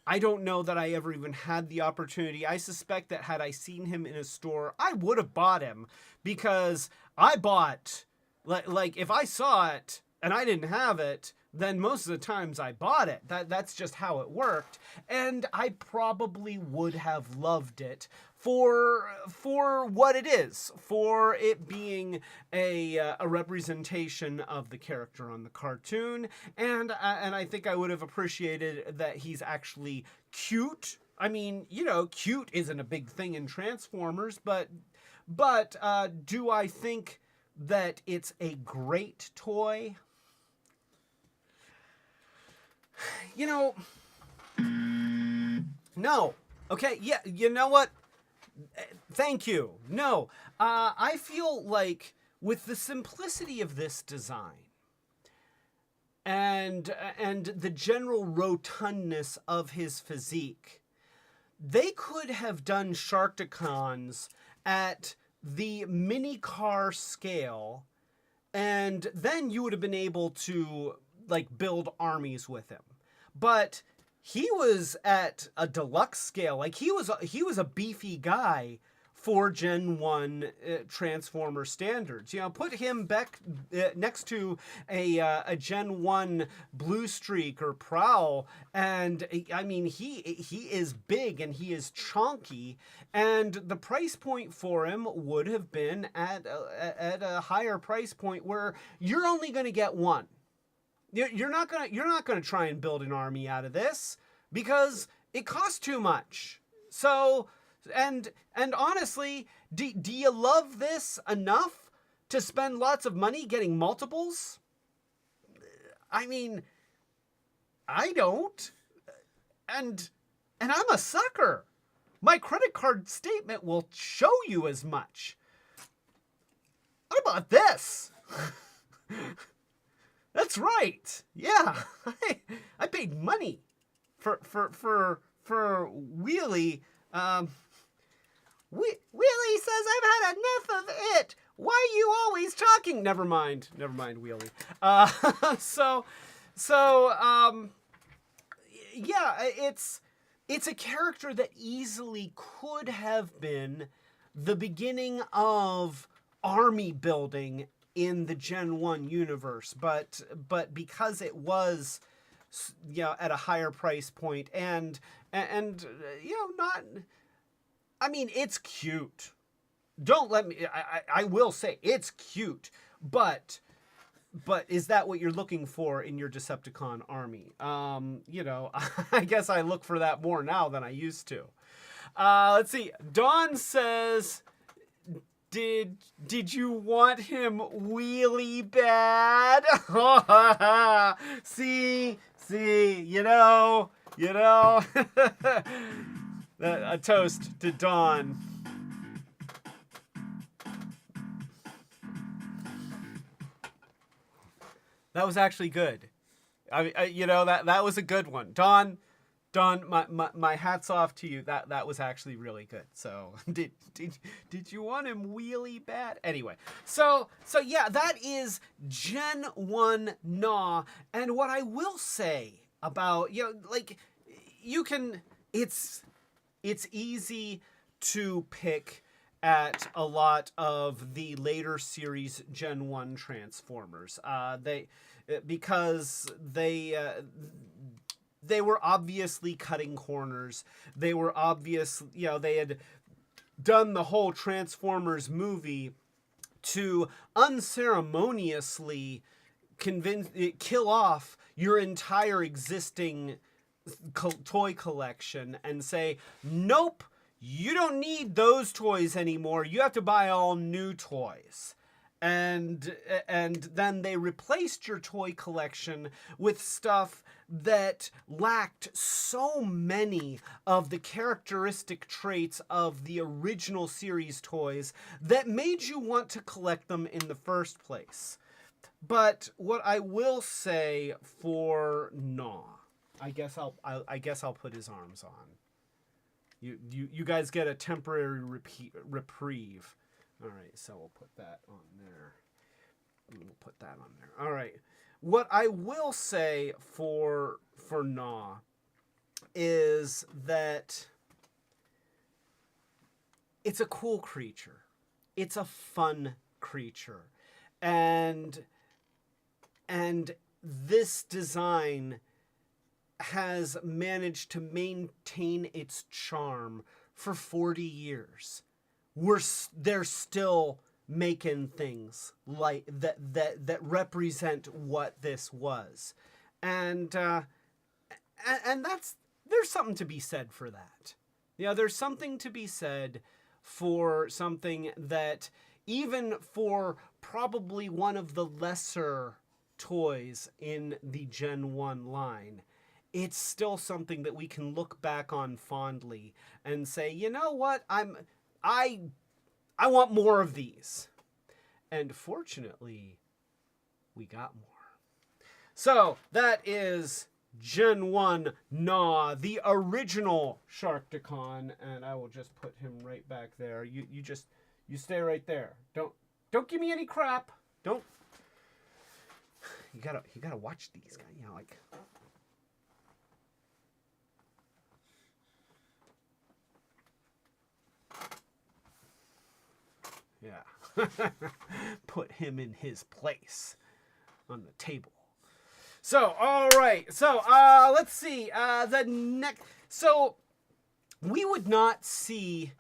Speaker 2: I don't know that I ever even had the opportunity. I suspect that had I seen him in a store, I would have bought him, because I bought... Like, if I saw it and I didn't have it, then most of the times I bought it. That's just how it worked. And I probably would have loved it for what it is, for it being a representation of the character on the cartoon. And I think I would have appreciated that he's actually cute. I mean, cute isn't a big thing in Transformers, but do I think that it's a great toy? No. Okay, yeah, you know what? Thank you. No. I feel like with the simplicity of this design and the general rotundness of his physique, they could have done Sharkticons at the mini car scale, and then you would have been able to build armies with him. But he was at a deluxe scale. Like, he was a beefy guy for Gen 1 Transformer standards. You know, put him back next to a Gen 1 Blue Streak or Prowl, and I mean, he is big and he is chunky, and the price point for him would have been at a higher price point where you're only going to get one. You're not gonna try and build an army out of this because it costs too much. So, and honestly, do you love this enough to spend lots of money getting multiples? I mean, I don't, and I'm a sucker. My credit card statement will show you as much. I bought this. That's right. Yeah, I paid money for Wheelie. Wheelie says I've had enough of it. Why are you always talking? Never mind, Wheelie. Yeah, it's a character that easily could have been the beginning of army building in the Gen 1 universe, but because it was, you know, at a higher price point and you know, not, I mean, it's cute. Don't let me, I will say it's cute, but is that what you're looking for in your Decepticon army? You know, I guess I look for that more now than I used to. Let's see. Dawn says, Did you want him wheelie bad? see, you know. A toast to Dawn. That was actually good. You know, that was a good one. Dawn, my hat's off to you. That was actually really good. So did you want him wheelie bad? Anyway, so yeah, that is Gen 1 Gnaw. And what I will say about, you know, like, you can, it's easy to pick at a lot of the later series Gen 1 Transformers. Because they were obviously cutting corners. They were obvious, you know, they had done the whole Transformers movie to unceremoniously kill off your entire existing toy collection and say, nope, you don't need those toys anymore. You have to buy all new toys. And then they replaced your toy collection with stuff that lacked so many of the characteristic traits of the original series toys that made you want to collect them in the first place. But what I will say for Gnaw, I guess I'll put his arms on. You guys get a temporary reprieve. All right, so we'll put that on there. We'll put that on there. All right. What I will say for Gnaw is that it's a cool creature. It's a fun creature. And this design has managed to maintain its charm for 40 years. They're still making things like that represent what this was, and there's something to be said for that. You know, there's something to be said for something that, even for probably one of the lesser toys in the Gen 1 line, it's still something that we can look back on fondly and say, you know what, I want more of these. And fortunately, we got more. So that is Gen 1 Gnaw, the original Sharkticon, and I will just put him right back there. You stay right there. Don't give me any crap. Don't. You gotta watch these guys. You know, like. Yeah. Put him in his place on the table. So, all right. So, let's see. The next. So, we would not see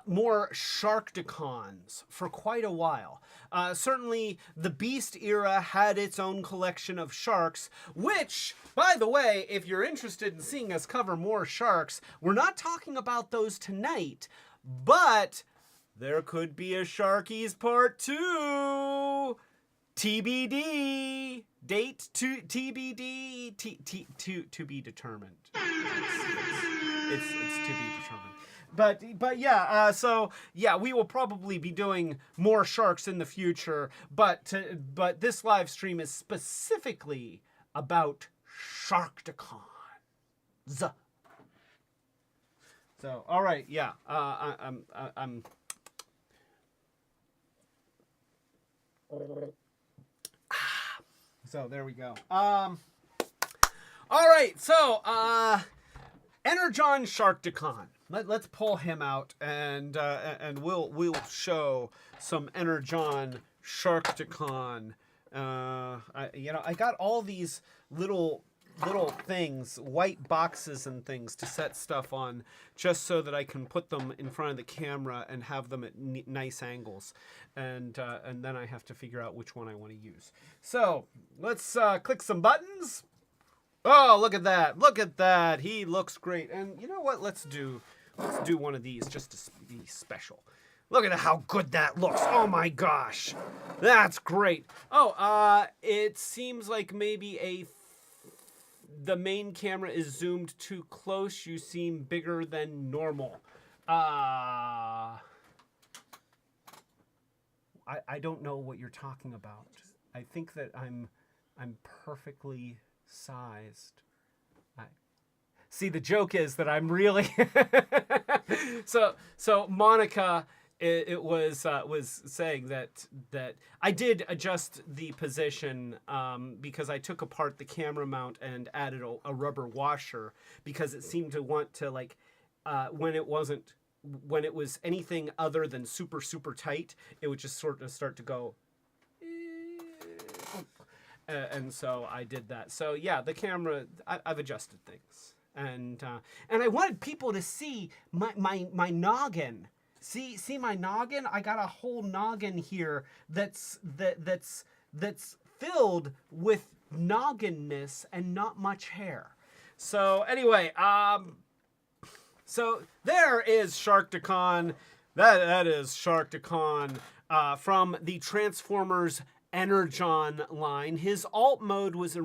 Speaker 2: more Sharkticons for quite a while. Certainly, the Beast era had its own collection of sharks, which, by the way, if you're interested in seeing us cover more sharks, we're not talking about those tonight, but there could be a Sharkies Part 2. TBD. Date to TBD. To be determined. It's to be determined. But yeah, so yeah, we will probably be doing more sharks in the future, but this live stream is specifically about Sharkticons. So, all right, yeah, I'm so there we go. All right, so Energon Sharkticon. Let's pull him out and we'll show some Energon Sharkticon. I got all these little things, white boxes and things to set stuff on, just so that I can put them in front of the camera and have them at nice angles, and then I have to figure out which one I want to use. So let's click some buttons. Oh, look at that! Look at that! He looks great. And you know what? Let's do one of these just to be special. Look at how good that looks. Oh my gosh, that's great. Oh, it seems like maybe the main camera is zoomed too close. You seem bigger than normal. I don't know what you're talking about. I think that I'm perfectly sized. See, the joke is that I'm really so Monica it was saying that I did adjust the position because I took apart the camera mount and added a rubber washer, because it seemed to want to, like, when it was anything other than super tight, it would just sort of start to go. And so I did that. So yeah, the camera, I've adjusted things, and I wanted people to see my noggin. See my noggin? I got a whole noggin here that's filled with nogginness and not much hair. So anyway, so there is Sharkticon. That is Sharkticon from the Transformers Energon line. His alt mode was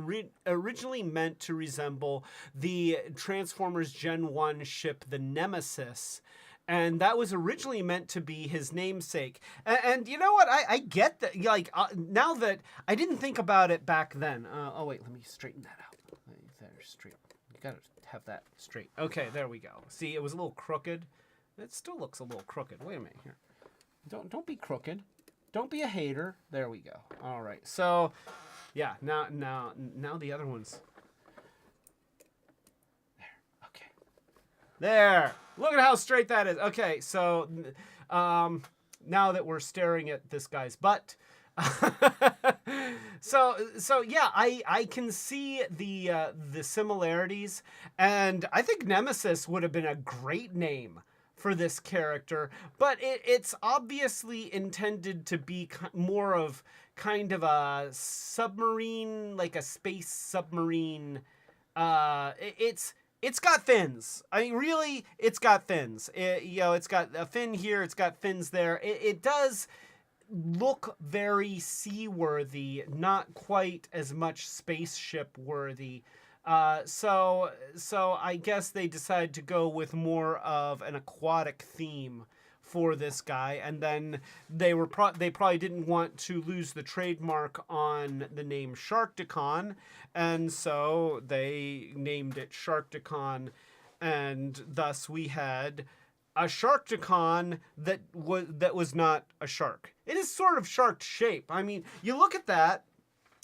Speaker 2: originally meant to resemble the Transformers Gen 1 ship, the Nemesis. And that was originally meant to be his namesake. And you know what? I get that. Like, now that I didn't think about it back then. Oh, wait, let me straighten that out. There, straight. You gotta have that straight. Okay, there we go. See, it was a little crooked. It still looks a little crooked. Wait a minute here. Don't be crooked. Don't be a hater. There we go. All right. So, yeah. Now the other one's. There. Look at how straight that is. Okay, so now that we're staring at this guy's butt, so yeah, I can see the similarities, and I think Nemesis would have been a great name for this character, but it's obviously intended to be more of kind of a submarine, like a space submarine. It's got fins. I mean, really, it's got fins. It's got a fin here. It's got fins there. It does look very seaworthy, not quite as much spaceship worthy. So I guess they decided to go with more of an aquatic theme for this guy, and then they probably didn't want to lose the trademark on the name Sharkticon, and so they named it Sharkticon, and thus we had a Sharkticon that was not a shark. It is sort of shark shape. I mean, you look at that.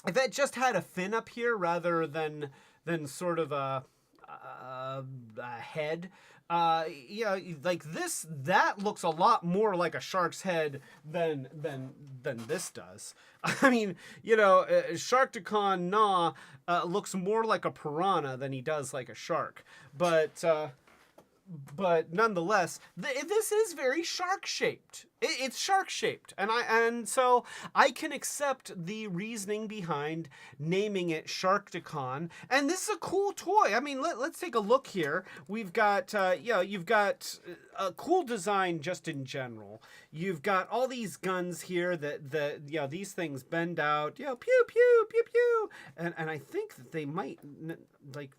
Speaker 2: If it just had a fin up here rather than sort of a head. Yeah, like this, that looks a lot more like a shark's head than this does. I mean, you know, Sharkticon Gnaw looks more like a piranha than he does like a shark. But nonetheless, this is very shark-shaped. It's shark-shaped, and so I can accept the reasoning behind naming it Sharkticon. And this is a cool toy. I mean, let's take a look here. We've got, you've got a cool design just in general. You've got all these guns here that these things bend out. Pew pew pew pew, and I think that they might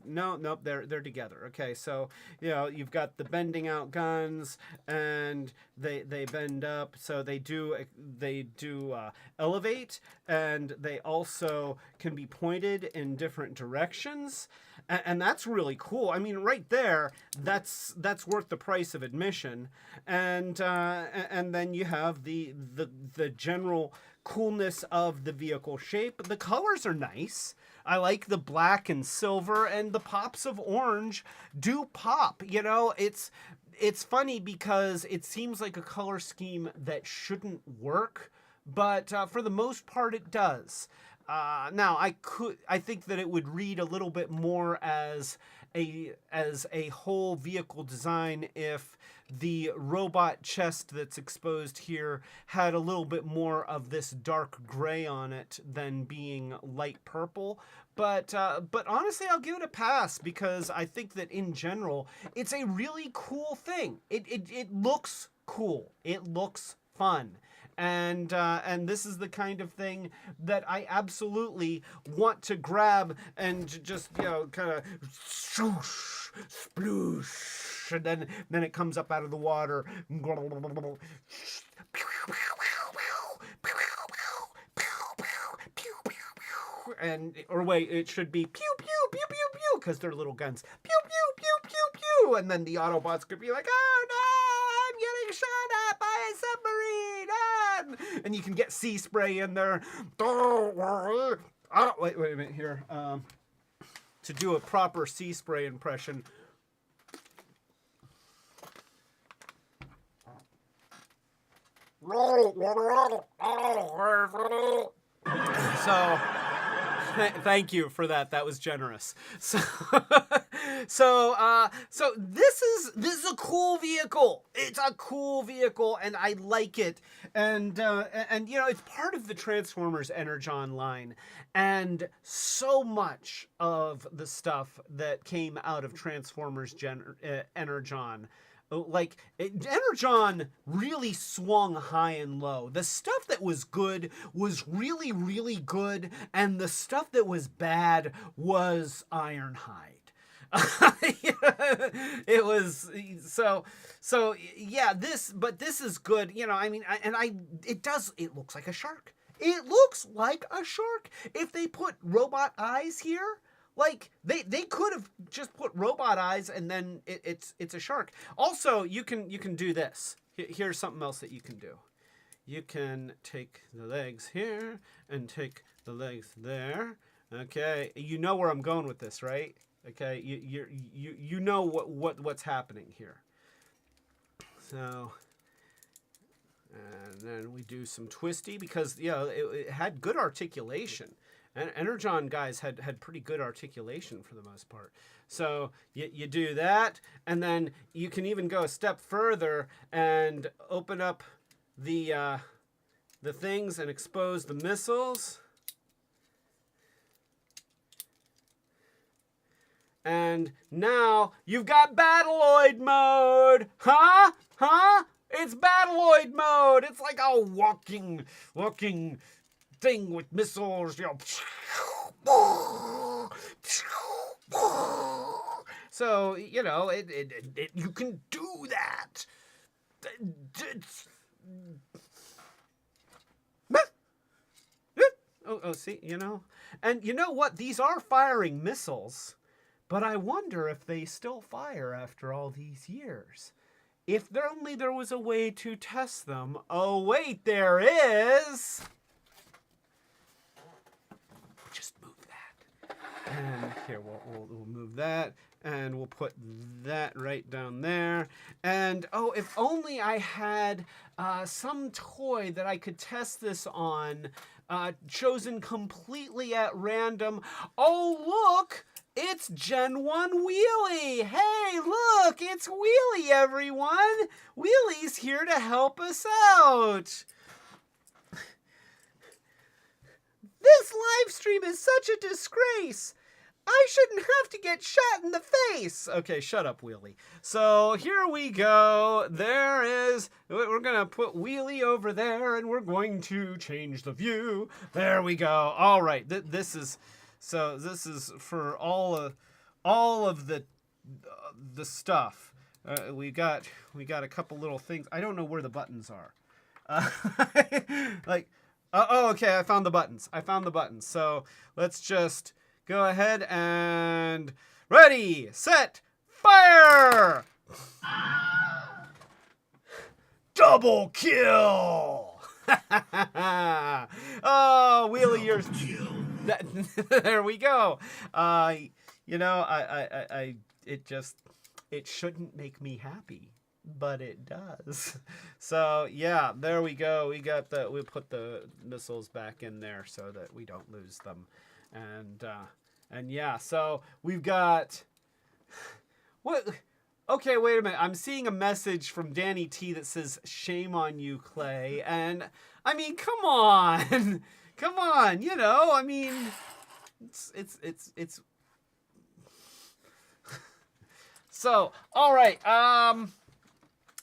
Speaker 2: nope, they're together. Okay, so you've got the bending out guns, and they bend up, so they do elevate, and they also can be pointed in different directions, and that's really cool. I mean, right there, that's worth the price of admission, and then you have the general coolness of the vehicle shape. The colors are nice. I like the black and silver, and the pops of orange do pop. You know, it's funny because it seems like a color scheme that shouldn't work, but for the most part it does. Now I think that it would read a little bit more as a whole vehicle design if the robot chest that's exposed here had a little bit more of this dark gray on it than being light purple. But honestly, I'll give it a pass because I think that in general, it's a really cool thing. It looks cool. It looks fun. And this is the kind of thing that I absolutely want to grab and just, kind of swoosh, sploosh, and then it comes up out of the water. Or wait, it should be pew, pew, pew, pew, pew, because they're little guns. Pew, pew, pew, pew, pew. And then the Autobots could be like, oh no, I'm getting shot at by a submarine. And you can get sea spray in there. Don't worry. Wait a minute here. To do a proper sea spray impression. So, thank you for that. That was generous. So this is a cool vehicle. It's a cool vehicle, and I like it. And it's part of the Transformers Energon line. And so much of the stuff that came out of Transformers Energon, like Energon really swung high and low. The stuff that was good was really, really good, and the stuff that was bad was Ironhide. It was so yeah, this is good. It looks like a shark. It looks like a shark. If they put robot eyes here, like they could have just put robot eyes and then it's a shark. Also, you can do this. Here's something else that you can do. You can take the legs here and take the legs there. Okay, you know where I'm going with this, right? Okay, you know what's happening here. So, and then we do some twisty because it had good articulation. And Energon guys had pretty good articulation for the most part. So you do that, and then you can even go a step further and open up the things and expose the missiles. And now you've got Battloid Mode! Huh? It's Battloid Mode! It's like a walking thing with missiles, So, you can do that. See, And you know what? These are firing missiles. But I wonder if they still fire after all these years. If only there was a way to test them. Oh, wait, there is! Just move that. And here, we'll move that. And we'll put that right down there. And, oh, if only I had some toy that I could test this on, chosen completely at random. Oh, look! It's Gen 1 Wheelie! Hey, look! It's Wheelie, everyone! Wheelie's here to help us out! This live stream is such a disgrace! I shouldn't have to get shot in the face. Okay, shut up, Wheelie. So here we go. There is, we're going to put Wheelie over there and we're going to change the view. There we go. All right. This is for all of the stuff. We got a couple little things. I don't know where the buttons are. Okay, I found the buttons. So let's just go ahead and ready, set, fire! Double kill! Oh, Wheelie, you're... There we go. It shouldn't make me happy, but it does. So yeah, there we go. We put the missiles back in there so that we don't lose them. And yeah, so we've got what? Okay, wait a minute. I'm seeing a message from Danny T that says "Shame on you, Clay." And I mean, come on, come on. You know, I mean, it's. So all right.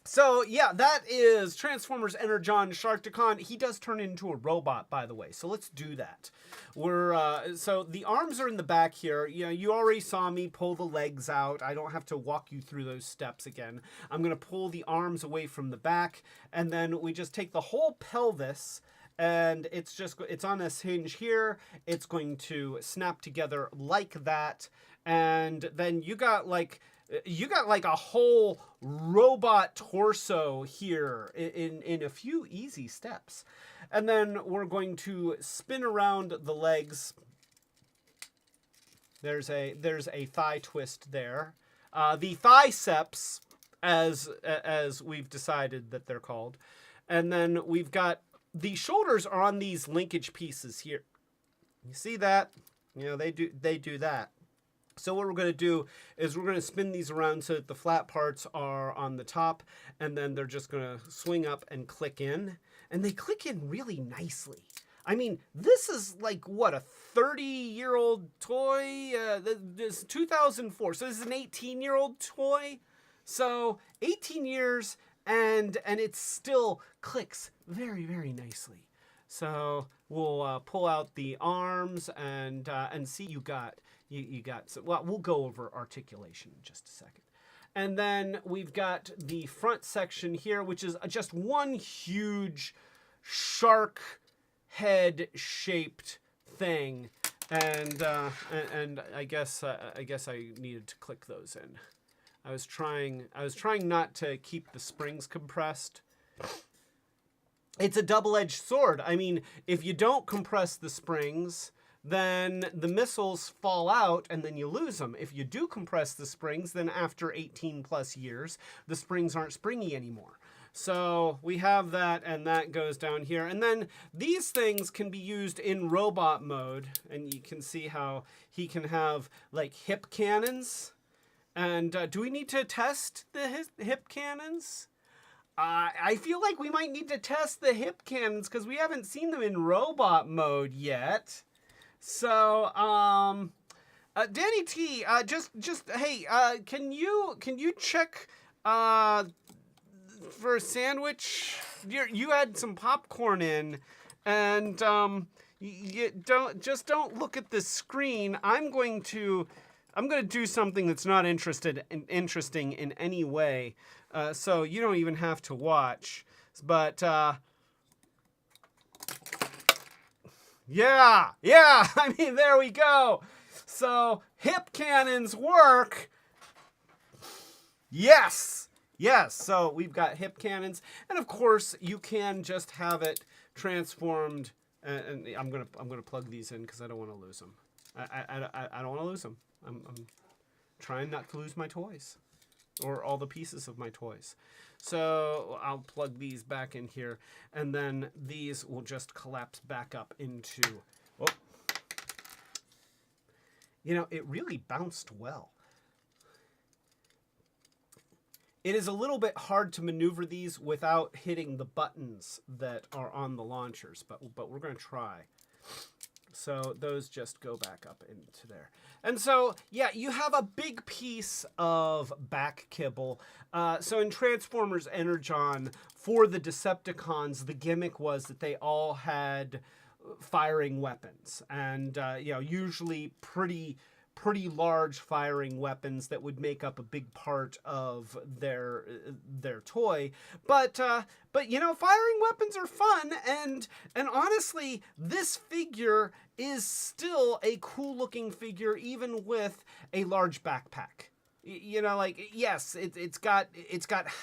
Speaker 2: So yeah, that is Transformers Energon Sharkticon. He does turn into a robot, by the way. So let's do that. So the arms are in the back here. You know, you already saw me pull the legs out. I don't have to walk you through those steps again. I'm gonna pull the arms away from the back, and then we just take the whole pelvis, and it's on this hinge here. It's going to snap together like that, and then you got like a whole robot torso here in a few easy steps. And then we're going to spin around the legs. There's a thigh twist there. The thiceps, as we've decided that they're called. And then we've got the shoulders are on these linkage pieces here. You see that? You know, they do that. So what we're going to do is we're going to spin these around so that the flat parts are on the top, and then they're just going to swing up and click in. And they click in really nicely. I mean, this is like, what, a 30-year-old toy? This is 2004, so this is an 18-year-old toy. So 18 years, and it still clicks very, very nicely. So we'll pull out the arms and see you got... well, we'll go over articulation in just a second. And then we've got the front section here, which is just one huge shark head shaped thing. And I guess I needed to click those in. I was trying not to keep the springs compressed. It's a double-edged sword. I mean, if you don't compress the springs, then the missiles fall out and then you lose them. If you do compress the springs, then after 18 plus years, the springs aren't springy anymore. So we have that, and that goes down here. And then these things can be used in robot mode, and you can see how he can have like hip cannons. And do we need to test the hip cannons? I feel like we might need to test the hip cannons because we haven't seen them in robot mode yet. So, Danny T, hey, can you check, for a sandwich? You had some popcorn in, and, you don't look at the screen. I'm going to do something that's not interesting in any way. So you don't even have to watch, but, yeah, I mean, there we go. So, hip cannons work. Yes, so we've got hip cannons. And of course, you can just have it transformed. And I'm gonna plug these in because I don't want to lose them. I don't want to lose them. trying not to lose my toys or all the pieces of my toys. So I'll plug these back in here, and then these will just collapse back up into, oh. You know, it really bounced well. It is a little bit hard to maneuver these without hitting the buttons that are on the launchers, but we're going to try. So those just go back up into there. And so, yeah, you have a big piece of back kibble. So in Transformers Energon, for the Decepticons, the gimmick was that they all had firing weapons. And, you know, usually pretty large firing weapons that would make up a big part of their toy. But you know, firing weapons are fun, and honestly, this figure is still a cool looking figure even with a large backpack. You know, like, yes, it's got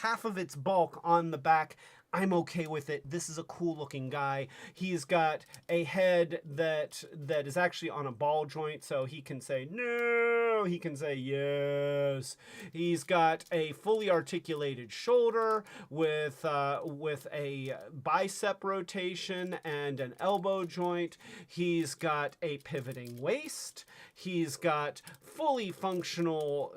Speaker 2: half of its bulk on the back. I'm okay with it. This is a cool looking guy. He's got a head that is actually on a ball joint, so he can say no, he can say yes. He's got a fully articulated shoulder with a bicep rotation and an elbow joint. He's got a pivoting waist. He's got fully functional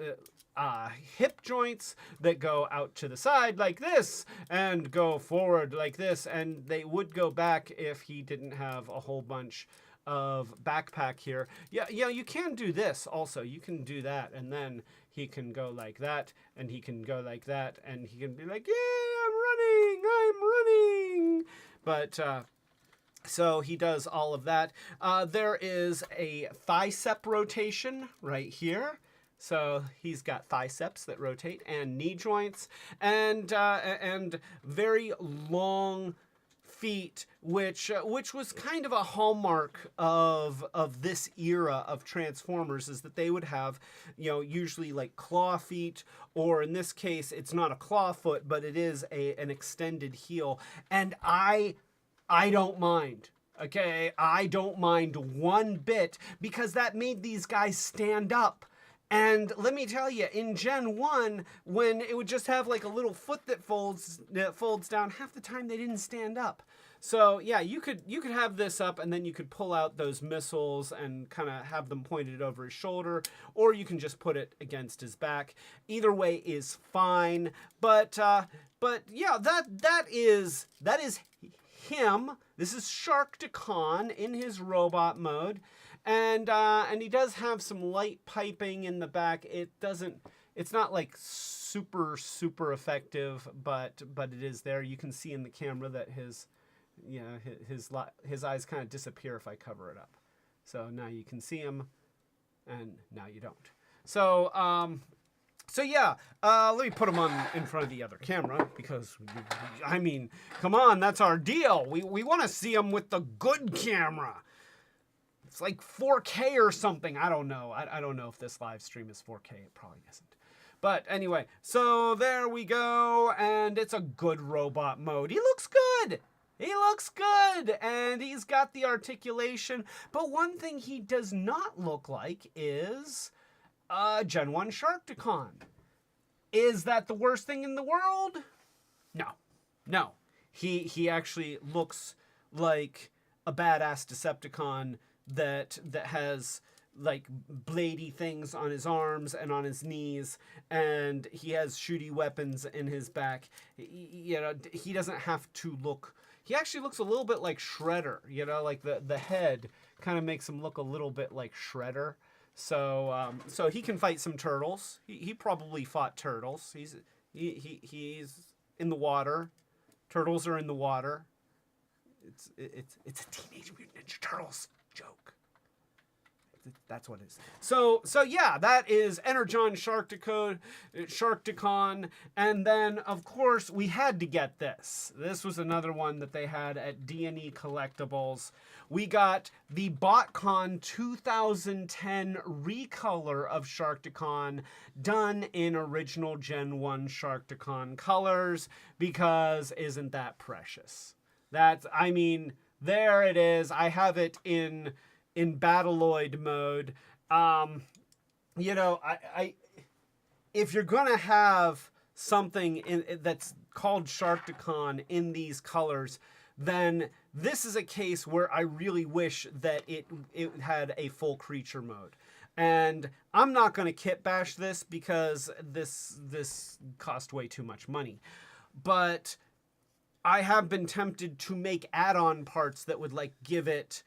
Speaker 2: hip joints that go out to the side like this and go forward like this, and they would go back if he didn't have a whole bunch of backpack here. Yeah, you can do this also. You can do that, and then he can go like that, and he can go like that, and he can be like, "Yay, I'm running!" But so he does all of that. There is a bicep rotation right here. So he's got triceps that rotate and knee joints and very long feet, which was kind of a hallmark of this era of Transformers, is that they would have, you know, usually like claw feet, or in this case, it's not a claw foot, but it is an extended heel, and I don't mind. Okay, I don't mind one bit, because that made these guys stand up. And let me tell you, in Gen 1, when it would just have like a little foot that folds down, half the time they didn't stand up. So yeah, you could have this up, and then you could pull out those missiles and kind of have them pointed over his shoulder, or you can just put it against his back. Either way is fine. But yeah, that is him. This is Sharkticon in his robot mode. And he does have some light piping in the back. It's not like super effective, but it is there. You can see in the camera that his eyes kind of disappear if I cover it up. So now you can see him, and now you don't. So yeah, let me put him on in front of the other camera, because I mean, come on, that's our deal. We want to see him with the good camera. It's like 4K or something. I don't know. I don't know if this live stream is 4K. It probably isn't. But anyway, so there we go. And it's a good robot mode. He looks good. He looks good. And he's got the articulation. But one thing he does not look like is Gen 1 Sharkticon. Is that the worst thing in the world? No. He actually looks like a badass Decepticon that has like bladey things on his arms and on his knees, and he has shooty weapons in his back. You know, he doesn't have to look. He actually looks a little bit like Shredder. You know, like the head kind of makes him look a little bit like Shredder. So he can fight some turtles. He probably fought turtles. He's in the water. Turtles are in the water. It's a Teenage Mutant Ninja Turtles joke. That's what it is. So yeah, that is Energon Sharkticon, and then of course we had to get this. This was another one that they had at D&E Collectibles. We got the BotCon 2010 recolor of Sharkticon, done in original Gen 1 Sharkticon colors, because isn't that precious? I mean, there it is. I have it in Battloid mode. You know, if you're gonna have something that's called Sharkticon in these colors, then this is a case where I really wish that it had a full creature mode. And I'm not going to kit bash this because this cost way too much money. But I have been tempted to make add-on parts that would like give it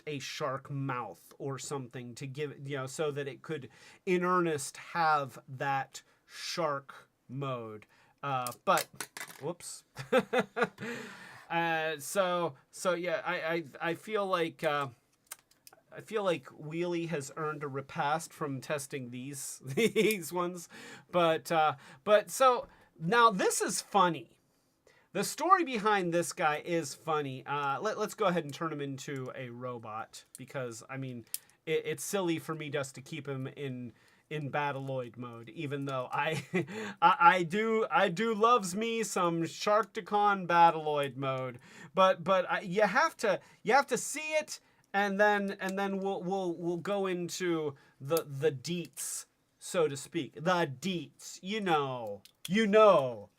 Speaker 2: a shark mouth or something to give it, so that it could in earnest have that shark mode. But whoops. So yeah, I feel like Wheelie has earned a repast from testing these ones, but so now this is funny. The story behind this guy is funny. Let's go ahead and turn him into a robot because I mean it's silly for me just to keep him in Battloid mode, even though I do loves me some Sharkticon Battloid mode, but you have to see it, and then we'll go into the deets, so to speak, the deets, you know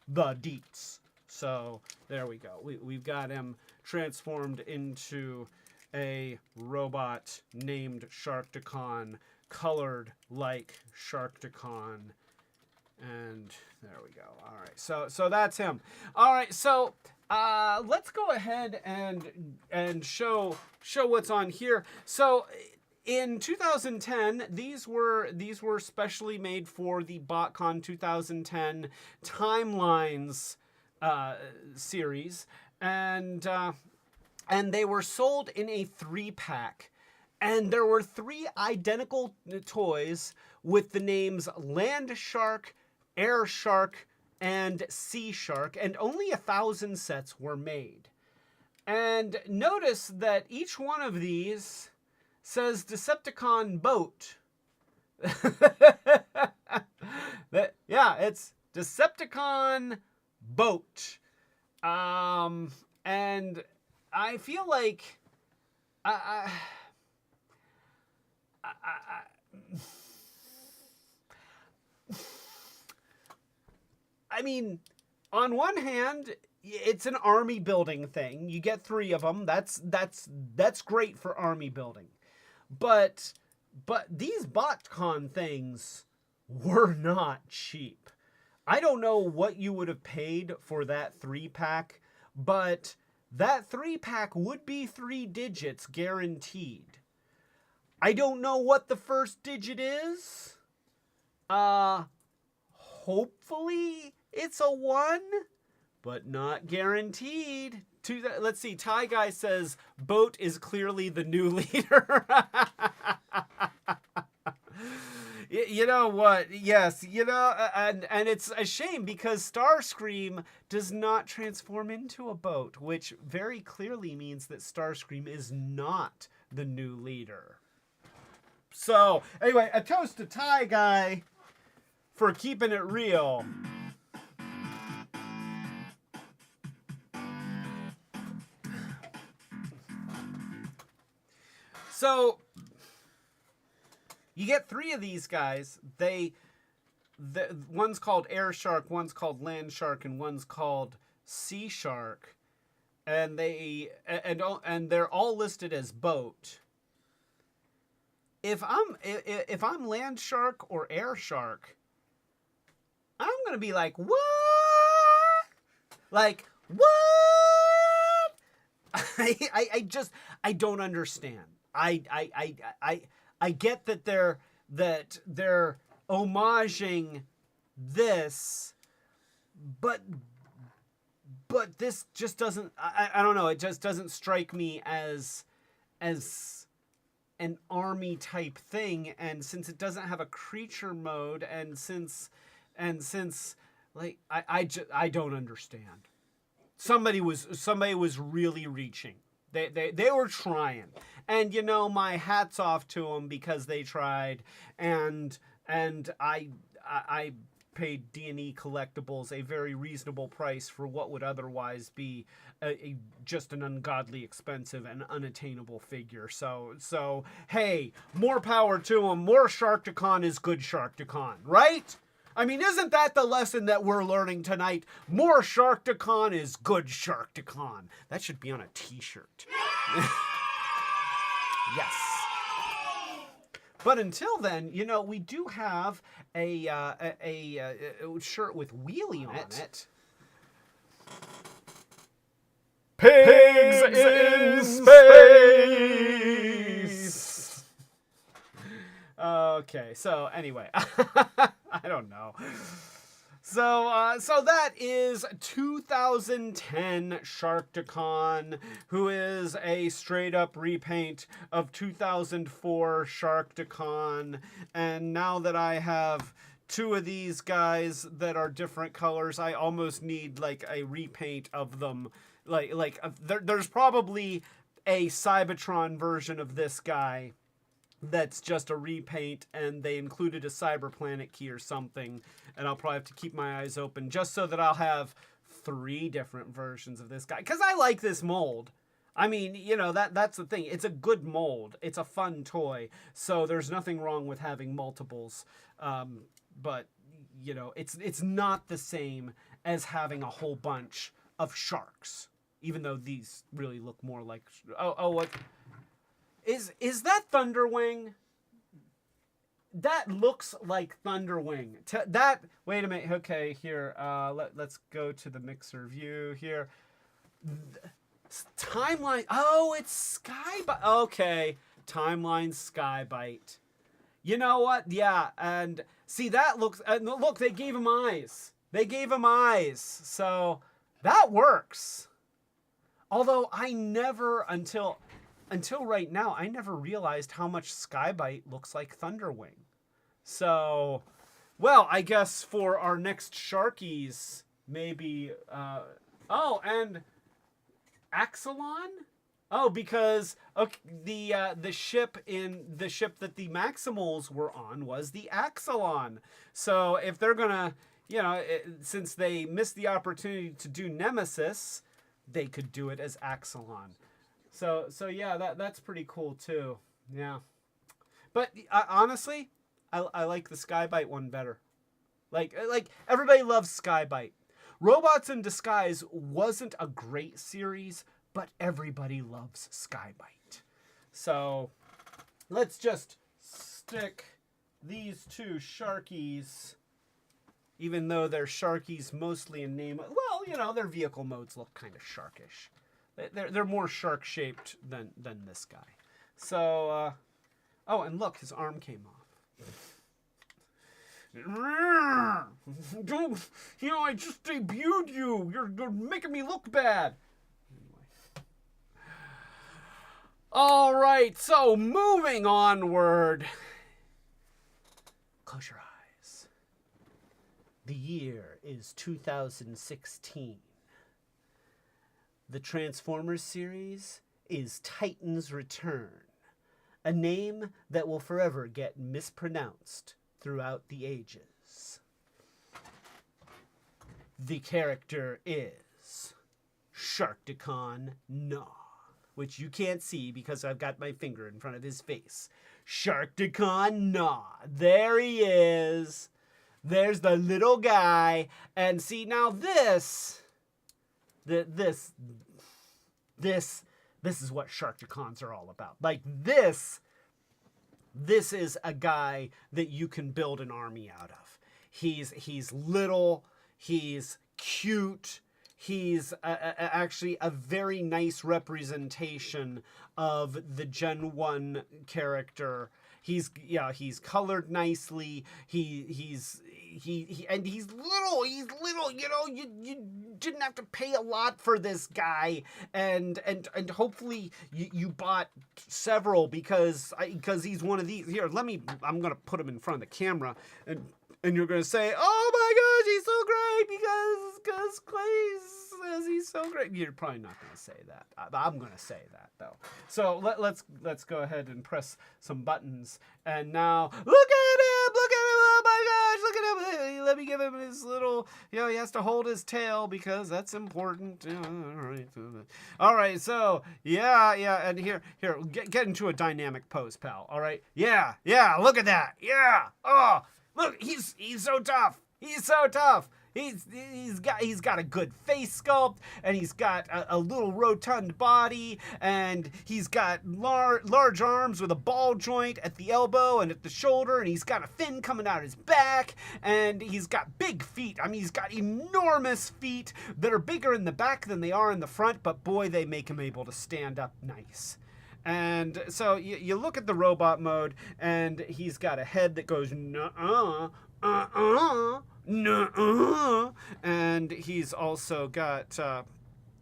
Speaker 2: the deets. So there we go. We've got him transformed into a robot named Sharkticon, colored like Sharkticon, and there we go. All right, so that's him. All right, so let's go ahead and show what's on here. So in 2010, these were specially made for the BotCon 2010 Timelines series, and they were sold in a 3-pack. And there were 3 identical toys with the names Land Shark, Air Shark, and Sea Shark, and only 1,000 sets were made. And notice that each one of these says Decepticon Boat. Yeah, it's Decepticon Boat. And I feel like I mean, on one hand, it's an army building thing. You get 3 of them. That's great for army building. But these BotCon things were not cheap. I don't know what you would have paid for that 3-pack, but that 3-pack would be 3 digits guaranteed. I don't know what the first digit is. Hopefully it's a 1, but not guaranteed. Let's see. Ty Guy says Boat is clearly the new leader. You know what? Yes, and it's a shame because Starscream does not transform into a boat, which very clearly means that Starscream is not the new leader. So, anyway, a toast to Ty Guy for keeping it real. So, you get 3 of these guys. One's called Air Shark, one's called Land Shark, and one's called Sea Shark. And they're all listed as boat. If I'm Land Shark or Air Shark, I'm gonna be like, what? Like, what? I don't understand. I get that they're homaging this, but this just doesn't. I don't know. It just doesn't strike me as an army type thing, and since it doesn't have a creature mode, and since like I don't understand. Somebody was really reaching. They were trying, and my hat's off to them because they tried, and I paid D&E Collectibles a very reasonable price for what would otherwise be just an ungodly expensive and unattainable figure. So hey, more power to them. More Sharkticon is good Sharkticon, right? I mean, isn't that the lesson that we're learning tonight? More Sharkticon is good Sharkticon. That should be on a t-shirt. Yes. But until then, you know, we do have a shirt with wheelie on it.
Speaker 1: Pigs in space.
Speaker 2: Okay, so anyway, I don't know. So that is 2010 Sharkticon, who is a straight up repaint of 2004 Sharkticon. And now that I have two of these guys that are different colors, I almost need like a repaint of them. There's probably a Cybertron version of this guy that's just a repaint, and they included a Cyberplanet key or something, and I'll probably have to keep my eyes open just so that I'll have 3 different versions of this guy, because I like this mold. I mean, you know, that's the thing. It's a good mold. It's a fun toy, so there's nothing wrong with having multiples. But, you know, it's not the same as having a whole bunch of sharks, even though these really look more like... what... Is that Thunderwing? That looks like Thunderwing. Wait a minute. Okay, here. Let's go to the mixer view here. Timeline. Oh, it's Skybite. Okay, Timeline Skybite. You know what? Yeah, and see that looks. Look, they gave him eyes. They gave him eyes. So that works. Although I never until right now, I never realized how much Skybite looks like Thunderwing. So, well, I guess for our next Sharkies, maybe... and Axelon? Oh, because the ship that the Maximals were on was the Axelon. So if they're gonna, you know, since they missed the opportunity to do Nemesis, they could do it as Axelon. So yeah, that's pretty cool too. Yeah, but honestly, I like the Skybite one better. Like everybody loves Skybite. Robots in Disguise wasn't a great series, but everybody loves Skybite. So let's just stick these 2 Sharkies, even though they're Sharkies mostly in name. Well, you know, their vehicle modes look kind of sharkish. They're more shark-shaped than this guy. So, oh, and look, his arm came off. Don't, you know, I just debuted you. You're making me look bad. Anyway. All right, so moving onward. Close your eyes. The year is 2016. The Transformers series is Titan's Return, a name that will forever get mispronounced throughout the ages. The character is Sharkticon Gnaw, which you can't see because I've got my finger in front of his face. Sharkticon Gnaw. There he is. There's the little guy. And see, now this is what Sharkticons are all about. Like this is a guy that you can build an army out of. He's little, he's cute, he's actually a very nice representation of the Gen 1 character. He's colored nicely. He's little. He's little. You know, you didn't have to pay a lot for this guy, and hopefully you bought several because he's one of these. Here, I'm gonna put him in front of the camera, and you're gonna say, oh my gosh, he's so great because Clay says he's so great. You're probably not gonna say that. I'm gonna say that though. So let's go ahead and press some buttons, and now look at him. Oh my gosh, look at him. Let me give him his little, he has to hold his tail because that's important. All right, so yeah, and here, get into a dynamic pose, pal. All right, yeah, look at that, yeah. Oh, look, he's so tough. He's so tough. He's got a good face sculpt, and he's got a little rotund body, and he's got large arms with a ball joint at the elbow and at the shoulder, and he's got a fin coming out his back, and he's got big feet. I mean, he's got enormous feet that are bigger in the back than they are in the front, but boy, they make him able to stand up nice. And so you look at the robot mode, and he's got a head that goes, nuh-uh, nuh-uh, and he's also got,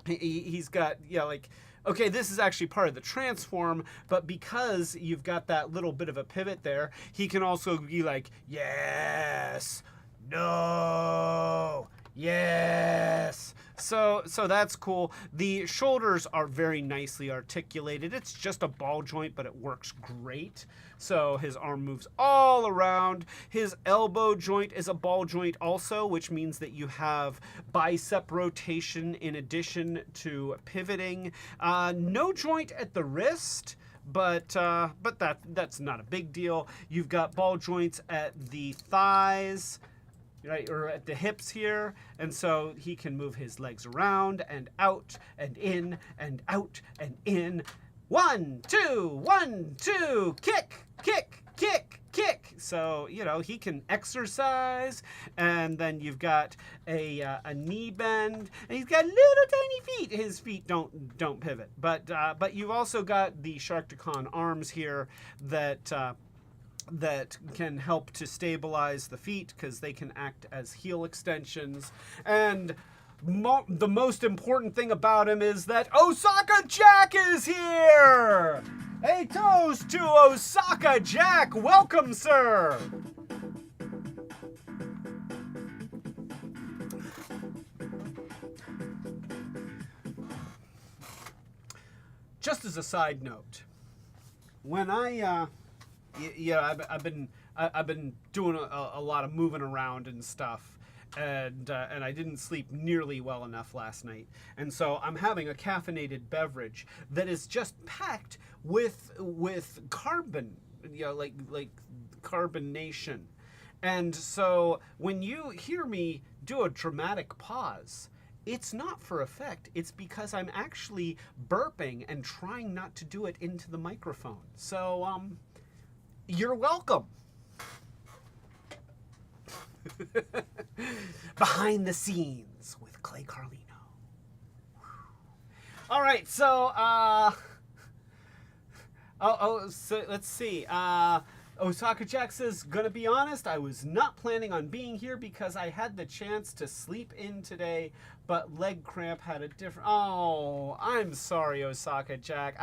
Speaker 2: he's got, yeah, like, okay, this is actually part of the transform, but because you've got that little bit of a pivot there, he can also be like, yes, no, yes. So that's cool. The shoulders are very nicely articulated. It's just a ball joint, but it works great. So his arm moves all around. His elbow joint is a ball joint also, which means that you have bicep rotation in addition to pivoting. No joint at the wrist, but that's not a big deal. You've got ball joints at the thighs, right, or at the hips here, and so he can move his legs around and out and in and out and in. 1, 2, 1, 2, kick, kick, kick, kick. So, you know, he can exercise, and then you've got a knee bend, and he's got little tiny feet. His feet don't pivot, but you've also got the Sharkticon arms here that can help to stabilize the feet because they can act as heel extensions. And the most important thing about him is that Osaka Jack is here! A toast to Osaka Jack! Welcome, sir! Just as a side note, when I've been doing a lot of moving around and stuff, and I didn't sleep nearly well enough last night, and so I'm having a caffeinated beverage that is just packed with carbon, you know, like carbonation, and so when you hear me do a dramatic pause, it's not for effect. It's because I'm actually burping and trying not to do it into the microphone. So you're welcome. Behind the scenes with Clay Carlino. All right, so so let's see. Osaka Jack says, gonna be honest, I was not planning on being here because I had the chance to sleep in today, but leg cramp had a different. Oh, I'm sorry, Osaka Jack.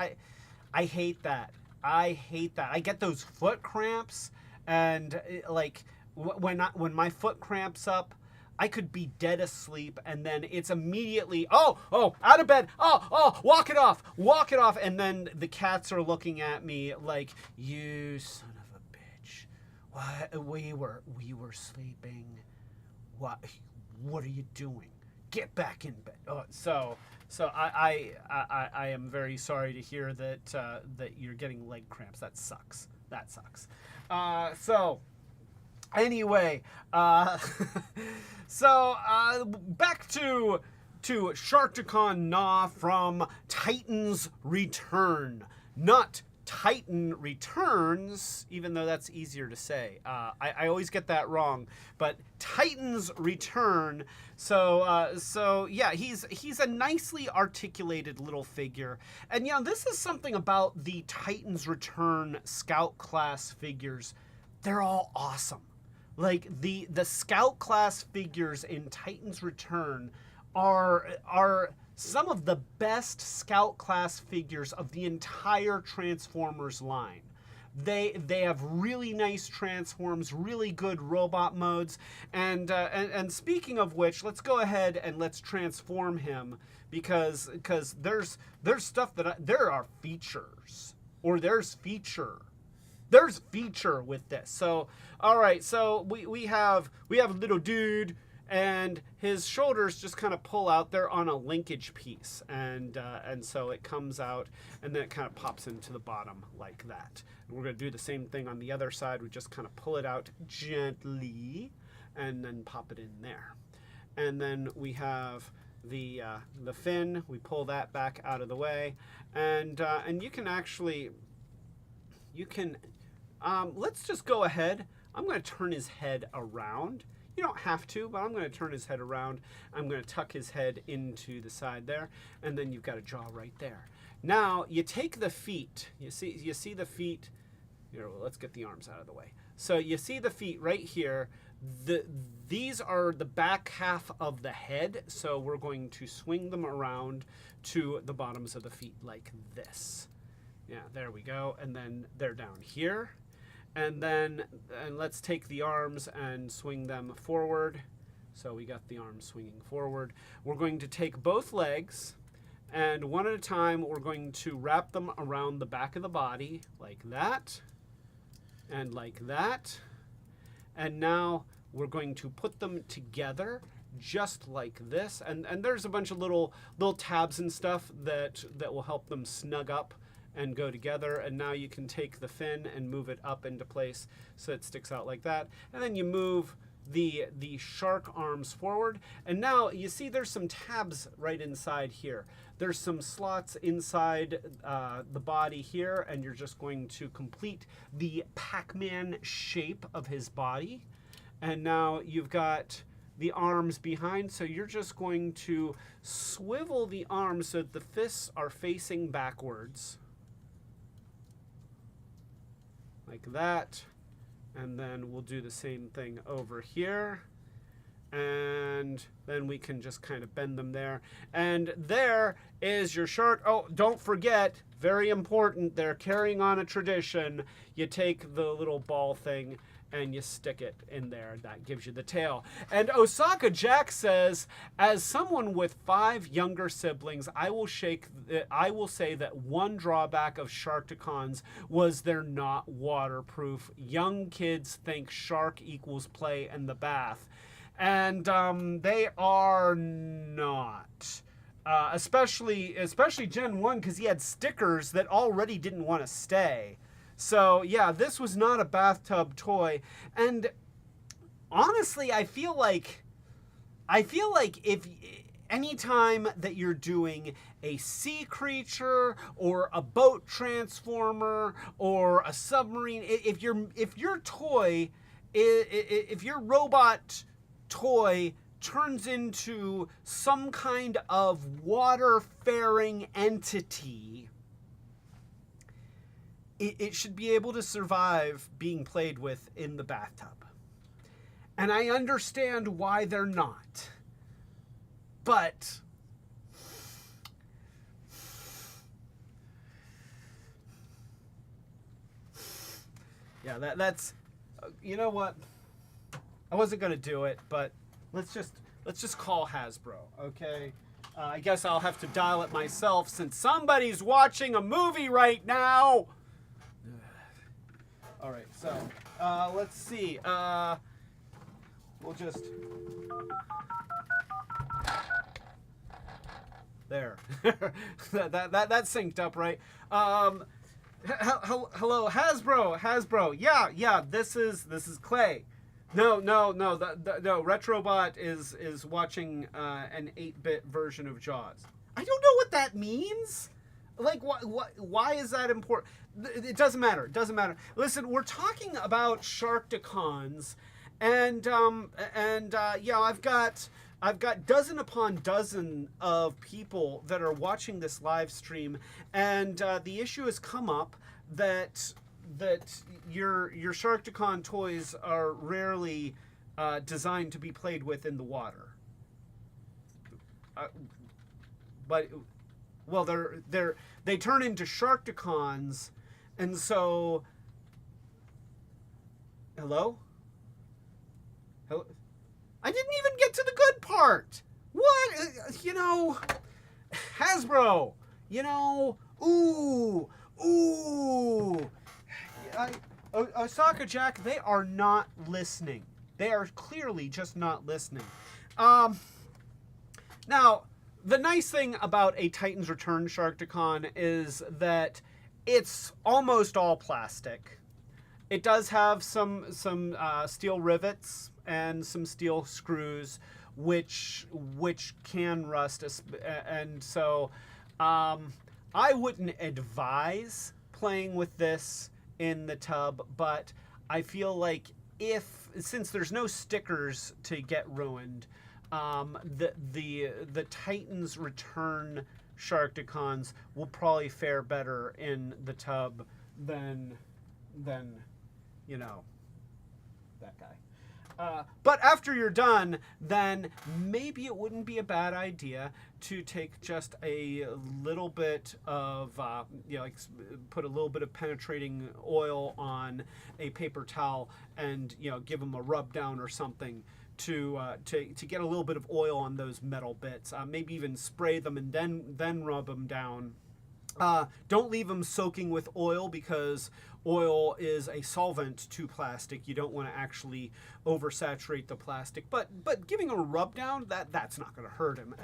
Speaker 2: I hate that. I hate that. I get those foot cramps, and like when my foot cramps up, I could be dead asleep, and then it's immediately, oh, out of bed, walk it off, and then the cats are looking at me like, you son of a bitch, what, we were sleeping, what are you doing? Get back in bed. So I am very sorry to hear that you're getting leg cramps. That sucks. So anyway, back to Sharkticon Gnaw from Titans Return, not Titan Returns, even though that's easier to say. I always get that wrong, but Titans Return. So yeah, he's a nicely articulated little figure, and yeah, this is something about the Titans Return Scout class figures. They're all awesome. Like the Scout class figures in Titans Return are some of the best Scout class figures of the entire Transformers line. They have really nice transforms, really good robot modes, and speaking of which, let's go ahead and let's transform him because there's stuff that there are features, or there's feature with this. So all right, so we have a little dude, and his shoulders just kind of pull out. They're on a linkage piece, and so it comes out, and then it kind of pops into the bottom like that. And we're going to do the same thing on the other side. We just kind of pull it out gently, and then pop it in there. And then we have the fin. We pull that back out of the way, and you can actually, let's just go ahead. I'm going to turn his head around. You don't have to, but I'm going to turn his head around. I'm going to tuck his head into the side there, and then you've got a jaw right there. Now you take the feet. You see the feet. Here, well, let's get the arms out of the way. So you see the feet right here. These are the back half of the head, so we're going to swing them around to the bottoms of the feet like this. Yeah, there we go. And then they're down here. And let's take the arms and swing them forward. So we got the arms swinging forward. We're going to take both legs, and one at a time, we're going to wrap them around the back of the body like that, and like that. And now we're going to put them together just like this. And there's a bunch of little tabs and stuff that will help them snug up and go together. And now you can take the fin and move it up into place so it sticks out like that. And then you move the shark arms forward. And now you see there's some tabs right inside here. There's some slots inside the body here, and you're just going to complete the Pac-Man shape of his body. And now you've got the arms behind, so you're just going to swivel the arms so that the fists are facing backwards. Like that. And then we'll do the same thing over here. And then we can just kind of bend them there. And there is your shark. Oh, don't forget, very important, they're carrying on a tradition. You take the little ball thing and you stick it in there. That gives you the tail. And Osaka Jack says, as someone with 5 younger siblings, I will say that one drawback of Sharkticons was they're not waterproof. Young kids think shark equals play in the bath. And they are not. Especially Gen 1, because he had stickers that already didn't want to stay. So yeah, this was not a bathtub toy. And honestly, I feel like if anytime that you're doing a sea creature or a boat transformer or a submarine, if your robot toy turns into some kind of water-faring entity, it should be able to survive being played with in the bathtub. And I understand why they're not. But yeah, that's you know what? I wasn't going to do it, but let's just call Hasbro, okay? I guess I'll have to dial it myself since somebody's watching a movie right now. All right, so let's see. We'll just there. that synced up, right? Hello, Hasbro. Yeah. This is Clay. No. Retrobot is watching an 8-bit version of Jaws. I don't know what that means. Like, why is that important? It doesn't matter. Listen, we're talking about Sharkticons, and yeah, I've got dozen upon dozen of people that are watching this live stream, and the issue has come up that your Sharkticon toys are rarely designed to be played with in the water. But well, they turn into Sharkticons, and so hello. I didn't even get to the good part. What? Hasbro. Osaka Jack, they are not listening. They are clearly just not listening. Now, the nice thing about a Titan's Return Sharkticon is that it's almost all plastic. It does have some steel rivets and some steel screws, which can rust, and so I wouldn't advise playing with this in the tub, but I feel like since there's no stickers to get ruined, the Titans Return Sharkticons will probably fare better in the tub than you know, that guy. But after you're done, then maybe it wouldn't be a bad idea to take just a little bit of, like put a little bit of penetrating oil on a paper towel and, give them a rub down or something to get a little bit of oil on those metal bits. Maybe even spray them and then rub them down. Don't leave them soaking with oil because oil is a solvent to plastic. You don't want to actually oversaturate the plastic, but giving him a rub down, that's not going to hurt him,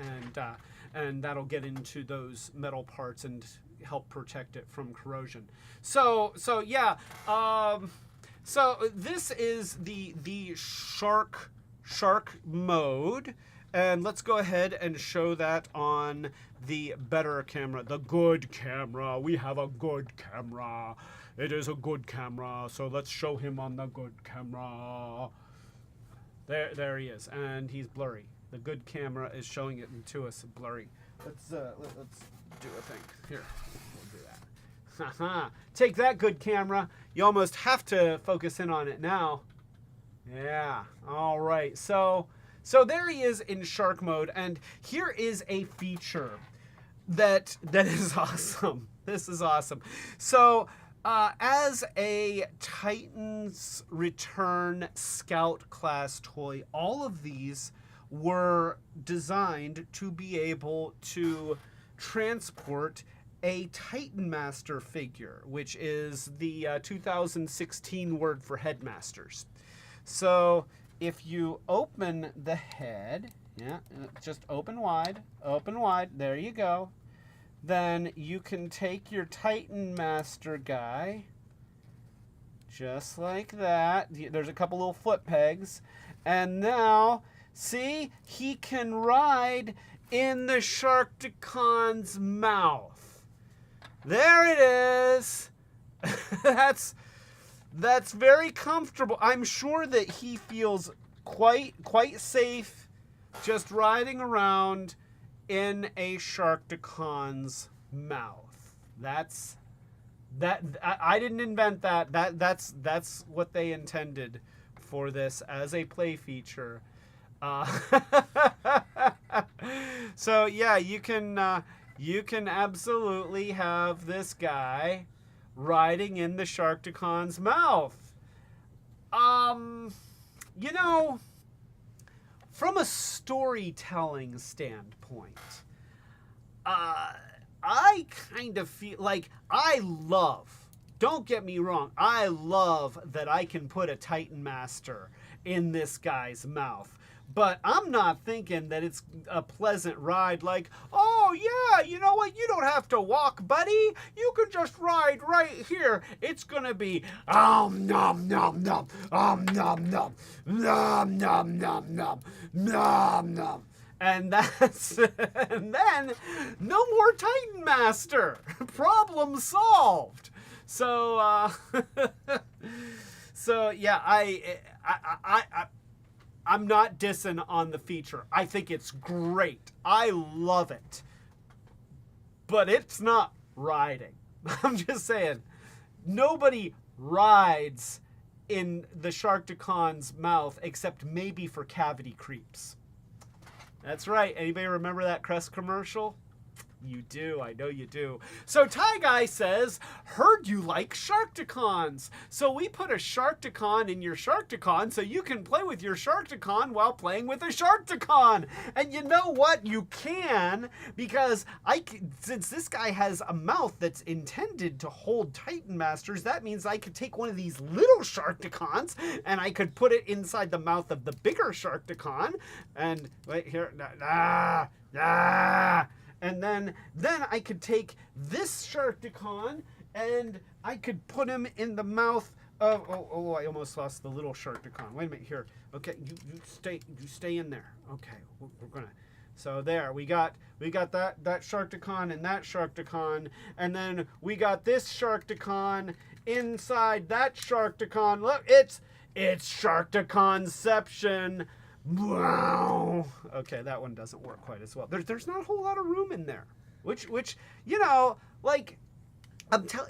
Speaker 2: and that'll get into those metal parts and help protect it from corrosion. So yeah. So this is the shark mode. And let's go ahead and show that on the better camera, the good camera. We have a good camera. It is a good camera, so let's show him on the good camera. There he is, and he's blurry. The good camera is showing it to us blurry. Let's do a thing. Here, we'll do that. Haha. Take that, good camera. You almost have to focus in on it now. Yeah. All right. So there he is in shark mode, and here is a feature that is awesome. This is awesome. So as a Titans Return Scout class toy, all of these were designed to be able to transport a Titan Master figure, which is the 2016 word for headmasters. So if you open the head, just open wide, there you go. Then you can take your Titan Master guy, just like that. There's a couple little foot pegs. And now, see, he can ride in the Sharkticon's mouth. There it is. That's very comfortable. I'm sure that he feels quite safe just riding around in a Sharkticon's mouth. I didn't invent that. That's what they intended for this as a play feature. So yeah, you can absolutely have this guy riding in the Sharkticon's mouth. From a storytelling standpoint, I kind of feel like don't get me wrong, I love that I can put a Titan Master in this guy's mouth. But I'm not thinking that it's a pleasant ride like, oh yeah, you know what, you don't have to walk, buddy. You can just ride right here. It's gonna be nom nom nom nom, nom nom, nom nom nom nom, nom nom. And then no more Titan Master. Problem solved. So yeah, I'm not dissing on the feature. I think it's great. I love it. But it's not riding. I'm just saying, nobody rides in the Sharkticon's mouth except maybe for cavity creeps. That's right. Anybody remember that Crest commercial? You do. I know you do. So Ty Guy says, heard you like Sharkticons. So we put a Sharkticon in your Sharkticon so you can play with your Sharkticon while playing with a Sharkticon. And you know what? You can, because since this guy has a mouth that's intended to hold Titan Masters, that means I could take one of these little Sharkticons and I could put it inside the mouth of the bigger Sharkticon. And wait here. And then I could take this Sharkticon and I could put him in the mouth Oh, I almost lost the little Sharkticon. Wait a minute here. Okay, you stay in there. Okay, we're gonna. So there, we got that Sharkticon and that Sharkticon, and then we got this Sharkticon inside that Sharkticon. Look, it's Sharkticonception. Wow. Okay, that one doesn't work quite as well. There's not a whole lot of room in there, which you know, like.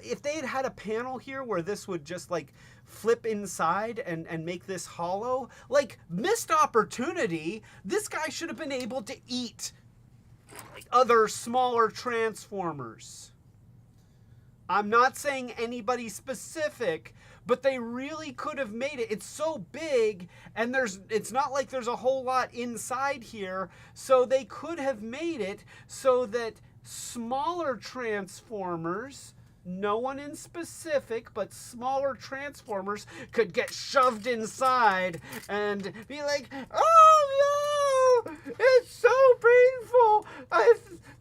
Speaker 2: If they had a panel here where this would just like flip inside and make this hollow, like missed opportunity. This guy should have been able to eat like other smaller Transformers. I'm not saying anybody specific, but they really could have made it. It's so big, and it's not like there's a whole lot inside here, so they could have made it so that smaller Transformers, no one in specific, but smaller Transformers could get shoved inside and be like, oh no, it's so painful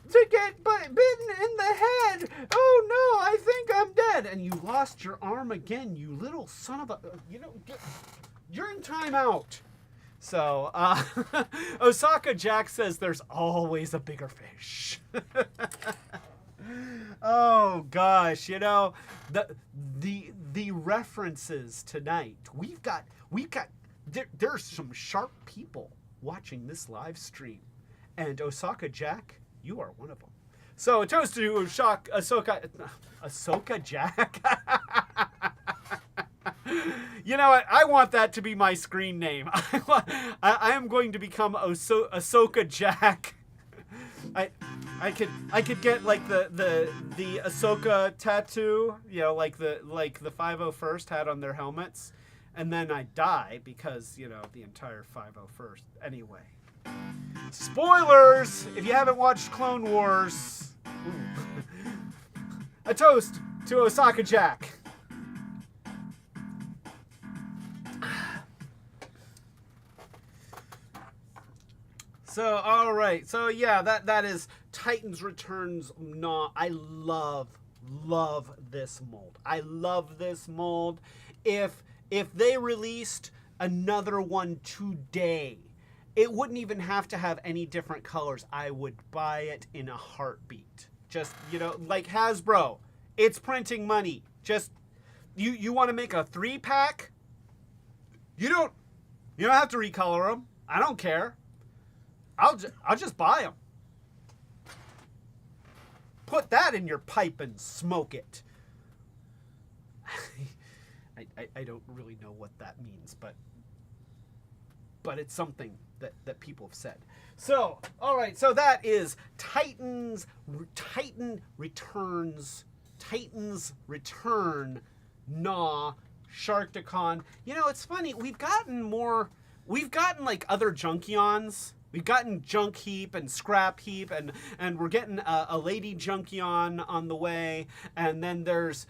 Speaker 2: to get bitten in the head. Oh no, I think I'm dead. And you lost your arm again, you little son of a, you're in timeout. So, Osaka Jack says there's always a bigger fish. Oh gosh, you know, the references tonight. There's some sharp people watching this live stream, and Osaka Jack, you are one of them. So a toast to Ahsoka Jack. You know what? I want that to be my screen name. I am going to become Ahsoka Jack. I could get like the Ahsoka tattoo, you know, like the 501st had on their helmets, and then I die because, you know, the entire 501st. Anyway, spoilers if you haven't watched Clone Wars. A toast to Osaka Jack. So, all right. So, yeah, that is Titans Returns Gnaw. I love this mold. I love this mold. If they released another one today, it wouldn't even have to have any different colors. I would buy it in a heartbeat. Just, you know, like Hasbro, it's printing money. Just, you want to make a 3-pack? You don't have to recolor them. I don't care. I'll just buy them. Put that in your pipe and smoke it. I don't really know what that means, but it's something that people have said. So, all right, so that is Titan Return Gnaw Sharkticon. You know, it's funny, we've gotten like other Junkions. We've gotten Junk Heap and Scrap Heap, and we're getting a Lady Junkion on the way. And then there's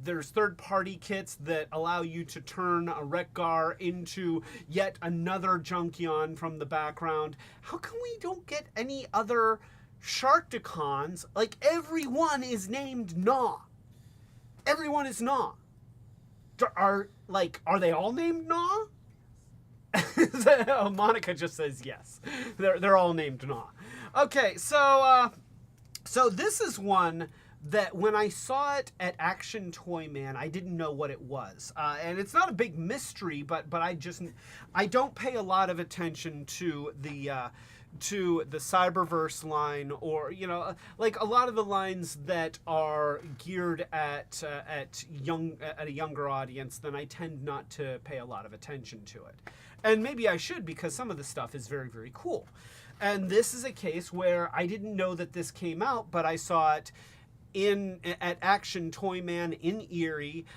Speaker 2: third-party kits that allow you to turn a Wreck-Gar into yet another Junkion from the background. How come we don't get any other Sharkticons? Like, everyone is named Gnaw. Everyone is Gnaw. Are they all named Gnaw? Monica just says yes. They're all named Gnaw. Okay, so this is one that when I saw it at Action Toy Man, I didn't know what it was, and it's not a big mystery, but I don't pay a lot of attention to the Cyberverse line, or, you know, like a lot of the lines that are geared at a younger audience, then I tend not to pay a lot of attention to it. And maybe I should, because some of the stuff is very, very cool. And this is a case where I didn't know that this came out, but I saw it at Action Toy Man in Erie.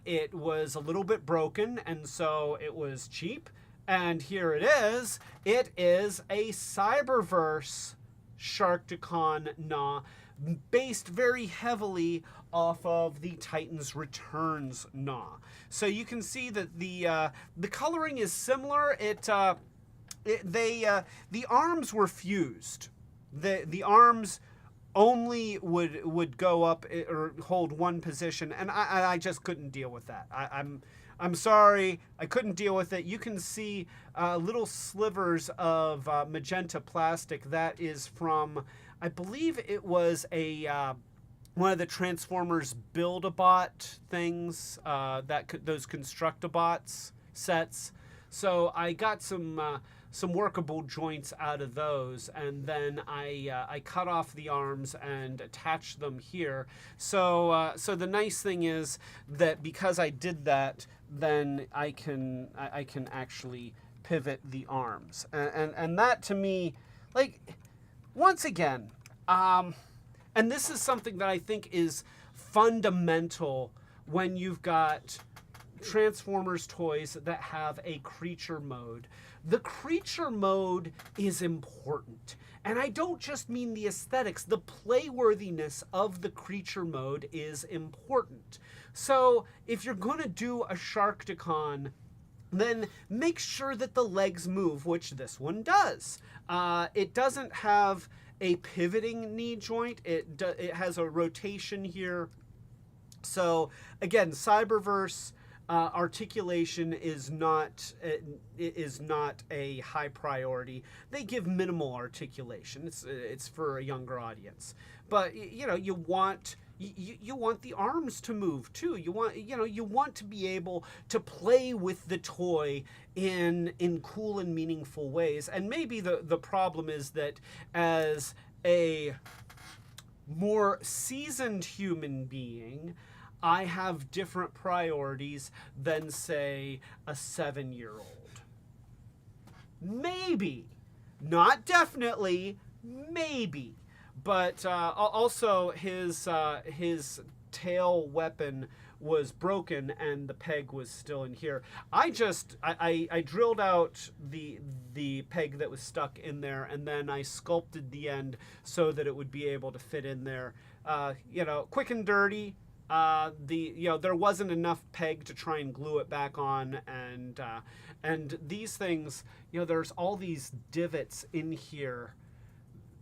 Speaker 2: It was a little bit broken, and so it was cheap. And here it is. It is a Cyberverse Sharkticon Gnaw, based very heavily off of the Titans Returns Gnaw. So you can see that the coloring is similar. The arms were fused. The arms only would go up or hold one position, and I just couldn't deal with that. I'm sorry, I couldn't deal with it. You can see little slivers of magenta plastic. That is from, I believe it was a one of the Transformers Build-A-Bot things, those Construct-A-Bots sets. So I got some workable joints out of those, and then I cut off the arms and attached them here. So the nice thing is that because I did that, then I can actually pivot the arms, and that to me, like, once again, and this is something that I think is fundamental when you've got Transformers toys that have a creature mode. The creature mode is important. And I don't just mean the aesthetics, the playworthiness of the creature mode is important. So if you're going to do a Sharkticon, then make sure that the legs move, which this one does. It doesn't have a pivoting knee joint. It has a rotation here. So again, Cyberverse articulation is not a high priority. They give minimal articulation. It's for a younger audience. But you know, you want the arms to move too. You want to be able to play with the toy in cool and meaningful ways. And maybe the problem is that as a more seasoned human being, I have different priorities than, say, a 7-year-old. Maybe, not definitely, maybe. But also his tail weapon was broken and the peg was still in here. I drilled out the peg that was stuck in there, and then I sculpted the end so that it would be able to fit in there. Quick and dirty. There wasn't enough peg to try and glue it back on, and these things, there's all these divots in here,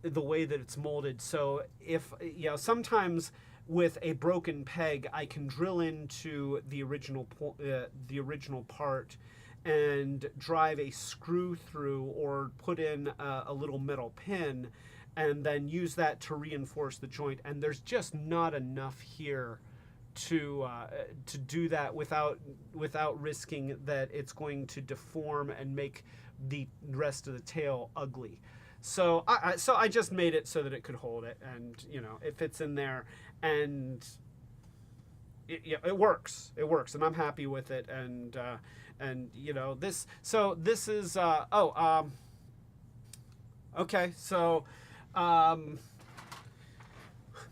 Speaker 2: the way that it's molded. So if sometimes with a broken peg, I can drill into the original part and drive a screw through or put in a little metal pin, and then use that to reinforce the joint. And there's just not enough here to do that without risking that it's going to deform and make the rest of the tail ugly. So I just made it so that it could hold it, and it fits in there, and it works. It works, and I'm happy with it. And this. So this is okay. So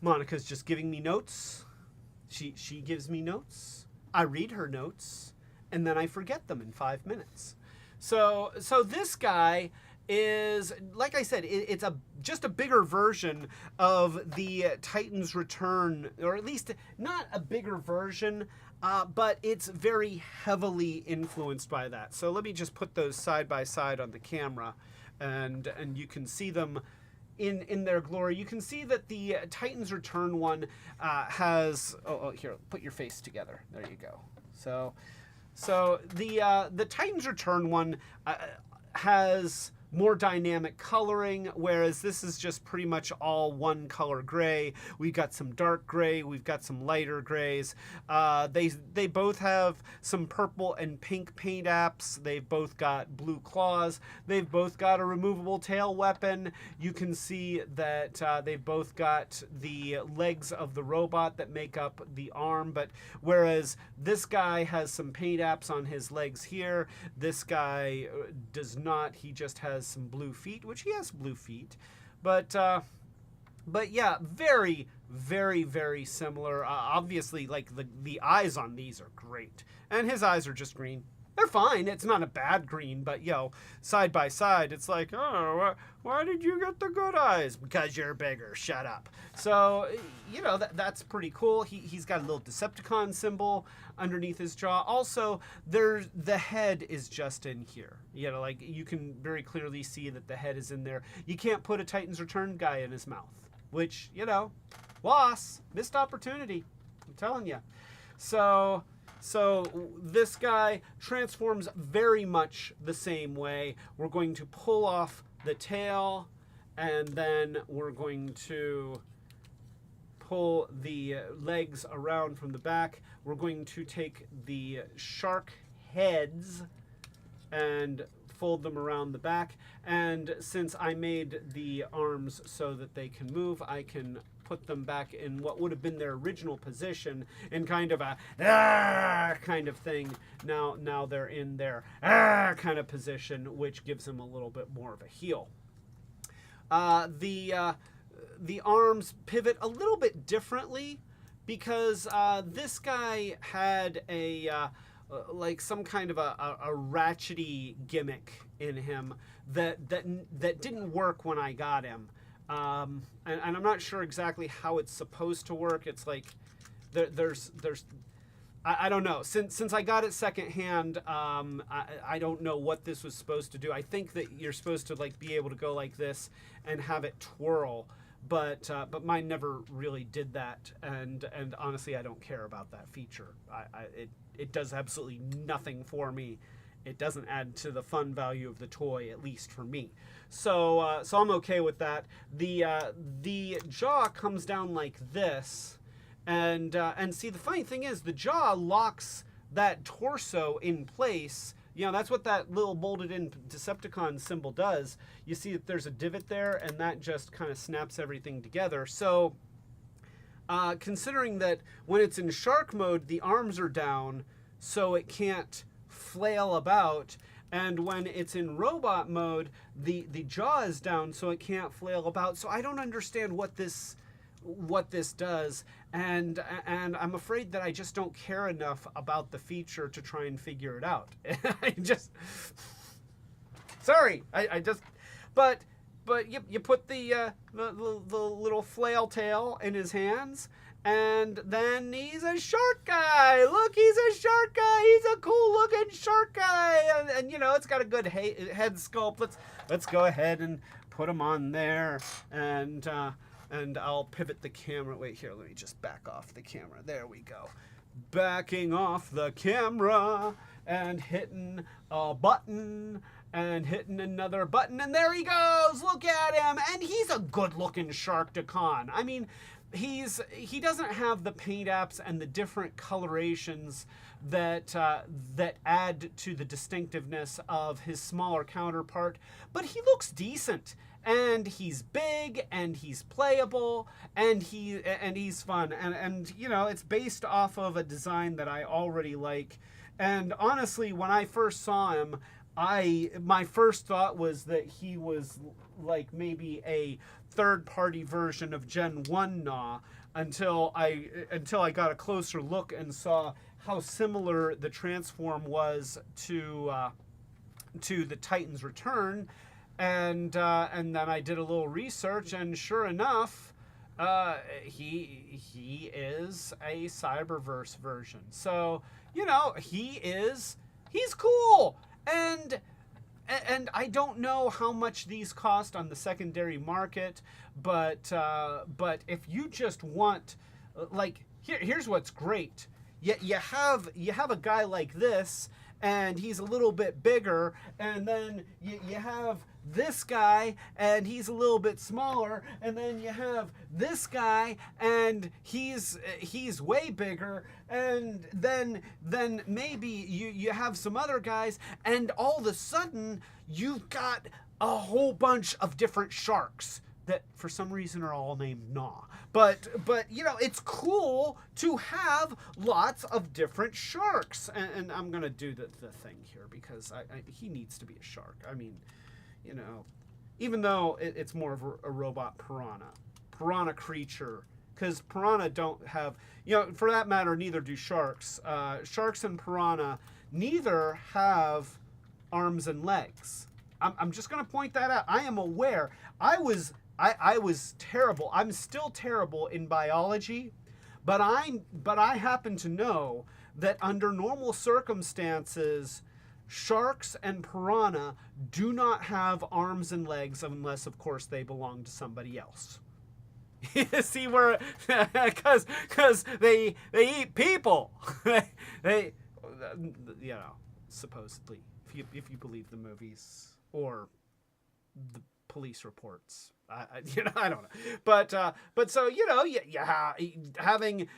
Speaker 2: Monica's just giving me notes. She gives me notes. I read her notes, and then I forget them in 5 minutes. So this guy is, like I said, it's just a bigger version of the Titans Return, or at least not a bigger version, but it's very heavily influenced by that. So let me just put those side by side on the camera, and you can see them in their glory. You can see that the Titans Return one has, here, put your face together. There you go. So the Titans Return one has more dynamic coloring, whereas this is just pretty much all one color gray. We've got some dark gray, we've got some lighter grays. They both have some purple and pink paint apps. They've both got blue claws. They've both got a removable tail weapon. You can see that they've both got the legs of the robot that make up the arm, but whereas this guy has some paint apps on his legs here, this guy does not. He just has some blue feet, which he has blue feet, but yeah, very, very, very similar. Obviously, like the eyes on these are great, and his eyes are just green. They're fine. It's not a bad green, but side by side, it's like, oh, why did you get the good eyes? Because you're bigger. Shut up. So, that's pretty cool. He's got a little Decepticon symbol underneath his jaw. Also, the head is just in here. Like you can very clearly see that the head is in there. You can't put a Titans Return guy in his mouth. which, you know, loss, missed opportunity. I'm telling you. So this guy transforms very much the same way. We're going to pull off the tail, and then we're going to pull the legs around from the back. We're going to take the shark heads and fold them around the back. And since I made the arms so that they can move, I can put them back in what would have been their original position in kind of a kind of thing. Now they're in their kind of position, which gives them a little bit more of a heel. The arms pivot a little bit differently because this guy had a like some kind of a ratchety gimmick in him that didn't work when I got him, and I'm not sure exactly how it's supposed to work. It's like there's I don't know. Since I got it secondhand, I don't know what this was supposed to do. I think that you're supposed to like be able to go like this and have it twirl, but mine never really did that. And honestly, I don't care about that feature. It does absolutely nothing for me. It doesn't add to the fun value of the toy, at least for me. So I'm okay with that. The jaw comes down like this. And see, the funny thing is, the jaw locks that torso in place. You know, that's what that little bolted-in Decepticon symbol does. You see that there's a divot there, and that just kind of snaps everything together. So, considering that when it's in shark mode, the arms are down, so it can't flail about, and when it's in robot mode, the jaw is down, so it can't flail about. So I don't understand what this does, and I'm afraid that I just don't care enough about the feature to try and figure it out. But you put the little flail tail in his hands, and then he's a shark guy. Look, he's a shark guy. He's a cool looking shark guy, and you know, it's got a good head sculpt. Let's go ahead and put him on there, and I'll pivot the camera. Wait, here, let me just back off the camera. There we go. Backing off the camera and hitting a button and hitting another button, and there he goes. Look at him, and he's a good-looking Sharkticon. I mean, he doesn't have the paint apps and the different colorations that add to the distinctiveness of his smaller counterpart, but he looks decent. And he's big, and he's playable, and he's fun, and you know, it's based off of a design that I already like. And honestly, when I first saw him, my first thought was that he was like maybe a third-party version of Gen 1 Gnaw, until I got a closer look and saw how similar the transform was to the Titan's Return. And then I did a little research, and sure enough, he is a Cyberverse version. So, you know, he's cool. And I don't know how much these cost on the secondary market, but if you just want, like, here's what's great. You have a guy like this, and he's a little bit bigger, and then you have this guy, and he's a little bit smaller, and then you have this guy, and he's way bigger, and then maybe you have some other guys, and all of a sudden you've got a whole bunch of different sharks that for some reason are all named Gnaw. But you know, it's cool to have lots of different sharks. And I'm gonna do the thing here because he needs to be a shark. I mean, you know, even though it's more of a robot piranha creature, because piranha don't have, you know, for that matter, neither do sharks. Sharks and piranha neither have arms and legs. I'm just gonna point that out. I am aware. I was terrible. I'm still terrible in biology, but I happen to know that under normal circumstances, sharks and piranha do not have arms and legs unless, of course, they belong to somebody else. See where, because they eat people. they you know, supposedly, if you believe the movies or the police reports. I don't know, but so yeah, having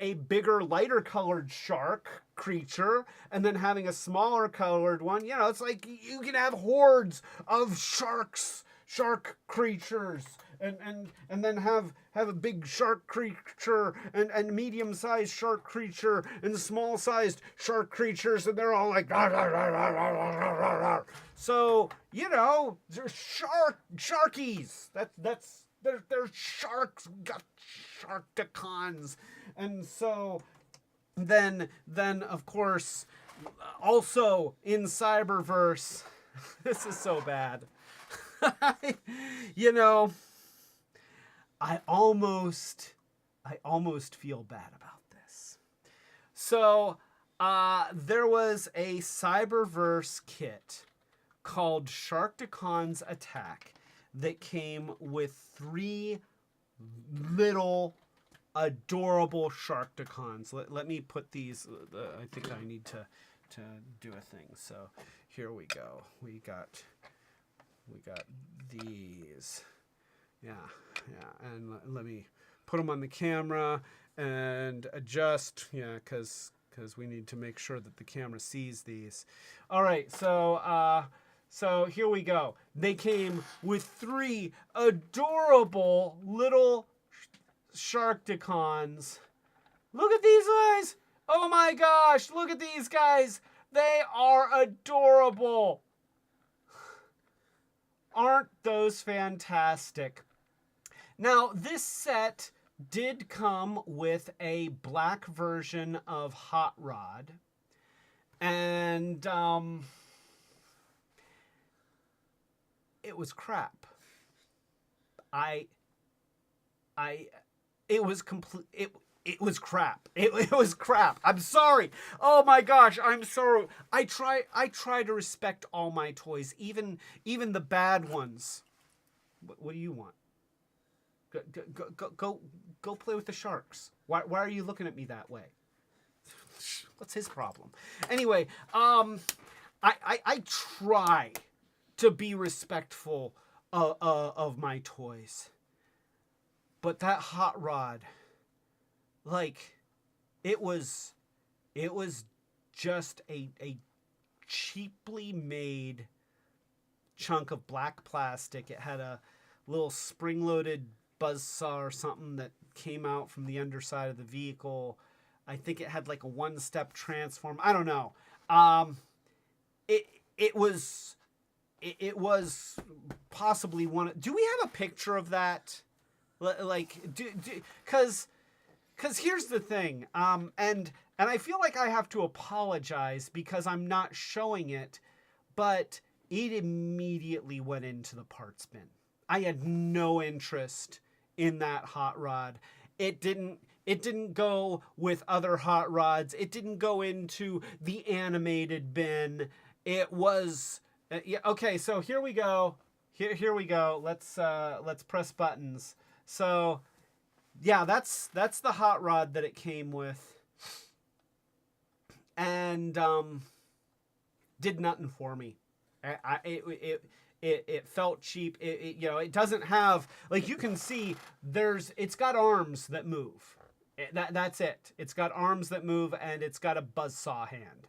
Speaker 2: a bigger, lighter colored shark creature and then having a smaller colored one, it's like you can have hordes of shark creatures, and then have a big shark creature and medium-sized shark creature and small-sized shark creatures, and they're all like so they're sharkies. They're sharks. Got Sharkticons. And so then of course, also in Cyberverse, this is so bad. I almost feel bad about this. So there was a Cyberverse kit called Sharkticons Attack that came with 3 little adorable Sharkticons. Let me put these. I think I need to do a thing. So here we go. We got these. Yeah, and let me put them on the camera and adjust. Yeah, because we need to make sure that the camera sees these. All right, so here we go. They came with 3 adorable little Sharkticons. Look at these guys. Oh my gosh, look at these guys. They are adorable. Aren't those fantastic? Now, this set did come with a black version of Hot Rod. And it was crap. It was complete. It was crap. It was crap. I'm sorry. Oh my gosh, I'm sorry. I try to respect all my toys, even the bad ones. What do you want? Go play with the sharks. Why are you looking at me that way? What's his problem? Anyway, I try to be respectful of my toys, but that Hot Rod, like, it was just a cheaply made chunk of black plastic. It had a little spring-loaded buzzsaw or something that came out from the underside of the vehicle. I think it had like a one-step transform. I don't know. It was possibly one. Do we have a picture of that? Like, because here's the thing. And I feel like I have to apologize because I'm not showing it, but it immediately went into the parts bin. I had no interest in that Hot Rod. It didn't go with other Hot Rods. It didn't go into the animated bin. It was yeah, okay, so here we go. Here we go. Let's press buttons. So yeah, that's the Hot Rod that it came with. And did nothing for me. It felt cheap. It doesn't have, like, you can see it's got arms that move. That's it. It's got arms that move, and it's got a buzzsaw hand.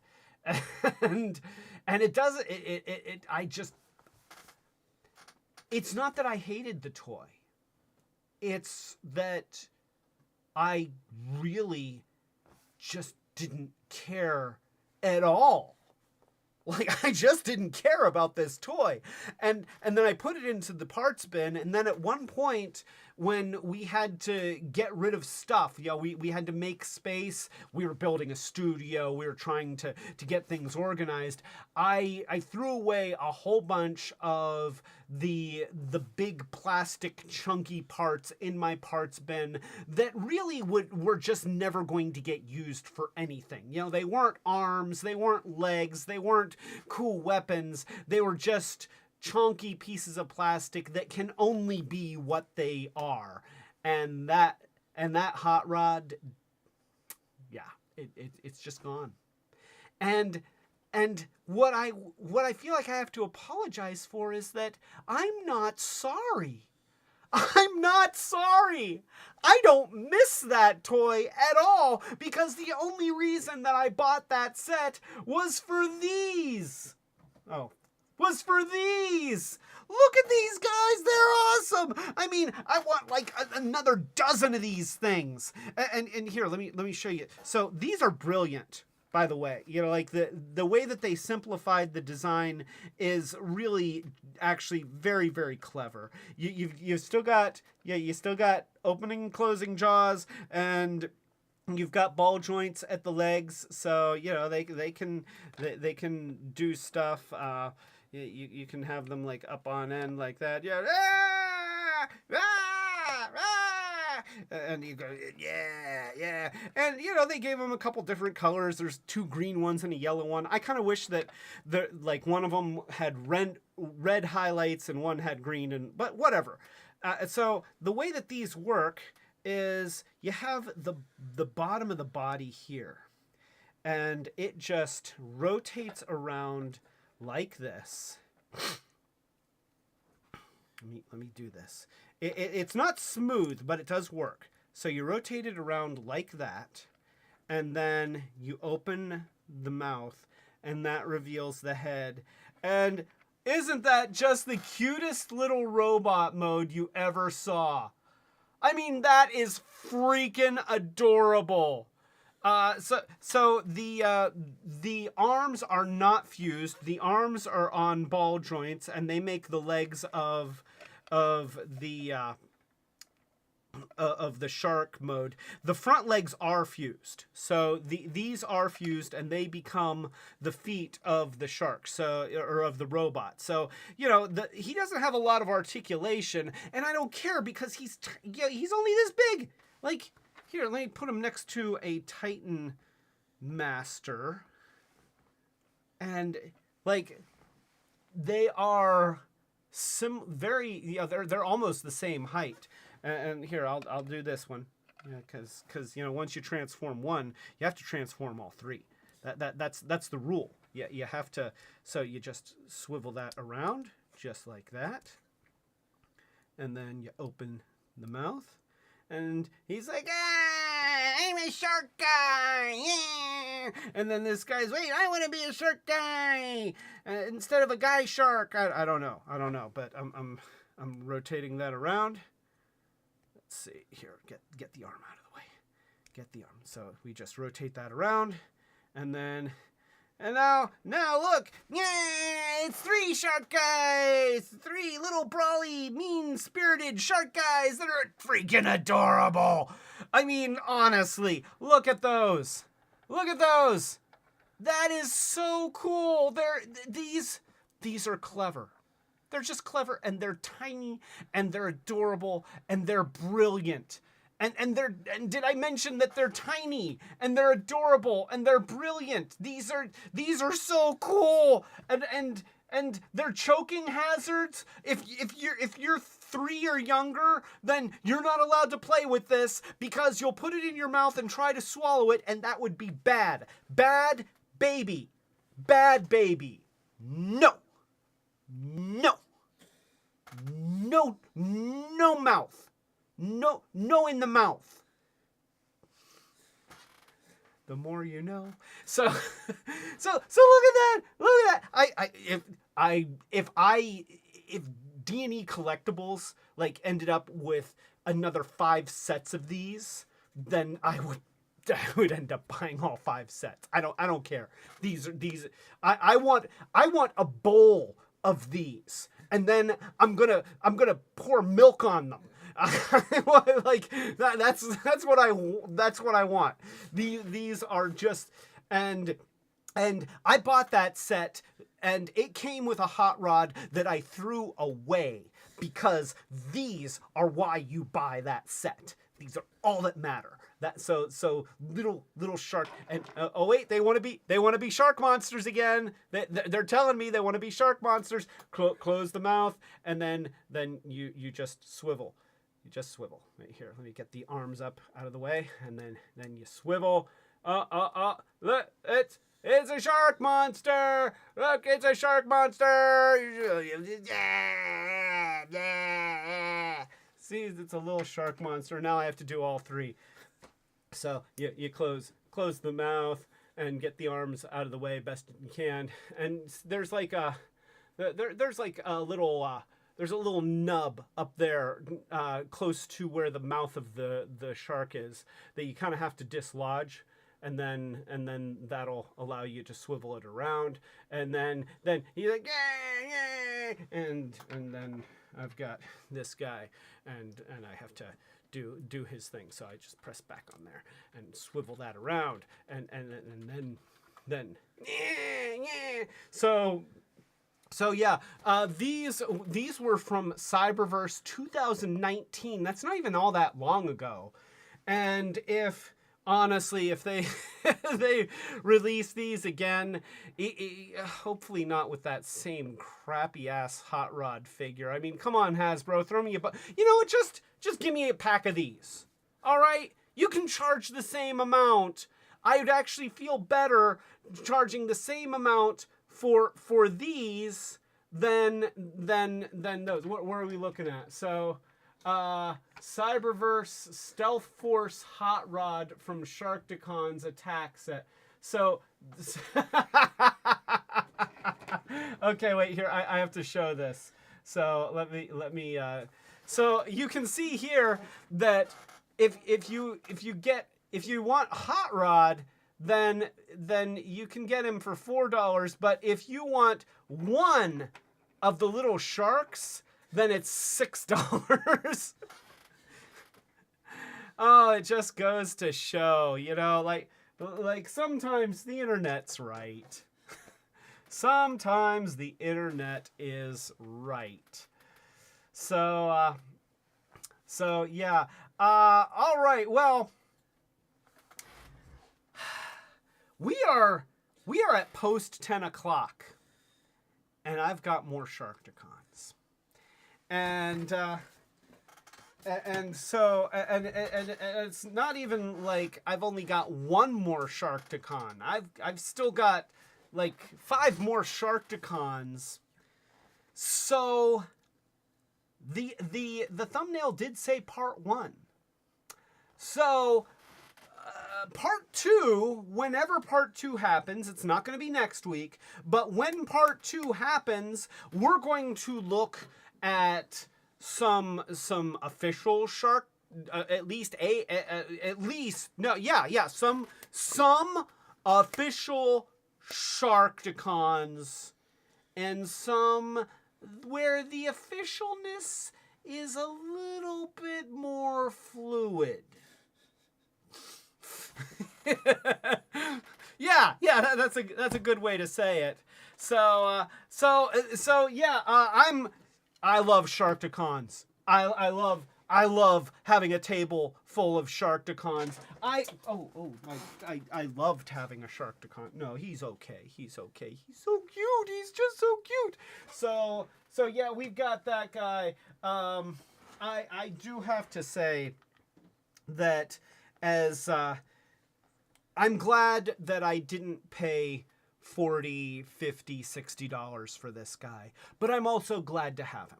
Speaker 2: and it doesn't, it's not that I hated the toy. It's that I really just didn't care at all. Like, I just didn't care about this toy. And then I put it into the parts bin, and then at one point when we had to get rid of stuff, we had to make space, we were building a studio, we were trying to get things organized, I threw away a whole bunch of the big plastic chunky parts in my parts bin that really were just never going to get used for anything. They weren't arms, they weren't legs, they weren't cool weapons, they were just chunky pieces of plastic that can only be what they are. and that hot rod, yeah, it's just gone. And what I feel like I have to apologize for is that I'm not sorry. I'm not sorry. I don't miss that toy at all because the only reason that I bought that set was for these. Oh, was for these. Look at these guys. They're awesome. I mean, I want like another dozen of these things. And here, let me show you. So these are brilliant. By the way, you know, like the way that they simplified the design is really actually very, very clever. You've still got, you still got opening and closing jaws, and you've got ball joints at the legs, so you know they can do stuff. You can have them like up on end like that. Yeah. And you go, yeah. And, you know, they gave them a couple different colors. There's 2 green ones and a yellow one. I kind of wish that, one of them had red highlights and one had green, but whatever. So the way that these work is you have the bottom of the body here. And it just rotates around like this. Let me do this. It's not smooth, but it does work. So you rotate it around like that, and then you open the mouth, and that reveals the head. And isn't that just the cutest little robot mode you ever saw? I mean, that is freaking adorable. So the arms are not fused. The arms are on ball joints, and they make the legs of the shark mode. The front legs are fused, so these are fused, and they become the feet of the shark, or of the robot. So you know he doesn't have a lot of articulation, and I don't care because he's only this big. Like here, let me put him next to a Titan Master, and like they are. They're almost the same height, and here I'll do this one, because you know once you transform one, you have to transform all 3. That's the rule. Yeah, you have to. So you just swivel that around just like that, and then you open the mouth, and he's like, I'm a shark guy, yeah. And then this guy's, wait, I want to be a shark guy instead of a guy shark. I don't know, but I'm rotating that around. Let's see here, get the arm out of the way. Get the arm. So we just rotate that around, and now look, yeah, it's 3 shark guys, 3 little brawly, mean-spirited shark guys that are freaking adorable. I mean, honestly, look at those. Look at those. That is so cool. These are clever. They're just clever, and they're tiny, and they're adorable, and they're brilliant. And did I mention that they're tiny and they're adorable and they're brilliant? These are so cool. And they're choking hazards. If you're 3 or younger, then you're not allowed to play with this because you'll put it in your mouth and try to swallow it, and that would be bad. Bad baby. Bad baby. No. No. No. No mouth. No in the mouth. The more you know. So look at that. Look at that. If D&E Collectibles like ended up with another 5 sets of these, then I would end up buying all 5 sets. I don't care. I want a bowl of these, and then I'm gonna pour milk on them. Like that's what I want. These are just, and I bought that set, and it came with a hot rod that I threw away because these are why you buy that set. These are all that matter. That so little shark, and oh wait, they want to be shark monsters again. They're telling me they want to be shark monsters. Close the mouth, and then you just swivel. You just swivel right here. Let me get the arms up out of the way, and then you swivel. Look, it's a shark monster. Look, it's a shark monster. See, it's a little shark monster. Now I have to do all three. So you close the mouth and get the arms out of the way best you can. And there's like a little there's a little nub up there close to where the mouth of the shark is that you kind of have to dislodge. And then that'll allow you to swivel it around, and then he's like, yeah, and then I've got this guy, and I have to do his thing. So I just press back on there and swivel that around, and then yeah. So yeah, these were from Cyberverse 2019. That's not even all that long ago, and honestly, if they they release these again, hopefully not with that same crappy ass hot rod figure. I mean, come on, Hasbro, throw me just give me a pack of these. All right, you can charge the same amount. I would actually feel better charging the same amount for these than those. What are we looking at? So. Cyberverse Stealth Force Hot Rod from Sharkticon's attack set. So, okay, wait here. I have to show this. So let me. So you can see here that if you want Hot Rod, then you can get him for $4. But if you want one of the little sharks, then it's $6. Oh, it just goes to show, like sometimes the internet's right. Sometimes the internet is right. So yeah. All right. Well, we are at post 10 o'clock, and I've got more Sharkticons. And so it's not even like I've only got one more Sharkticon. I've still got like 5 more Sharkticons. So the thumbnail did say part 1. So part 2, whenever part 2 happens, it's not going to be next week, but when part 2 happens, we're going to look at some official shark, some official Sharkticons, and some where the officialness is a little bit more fluid. yeah, that's a good way to say it. So yeah, I love Sharkticons. I love having a table full of Sharkticons. I loved having a Sharkticon. No, he's okay. He's okay. He's so cute. He's just so cute. So yeah, we've got that guy. I do have to say that as I'm glad that I didn't pay $40, $50, $60 for this guy, but I'm also glad to have him.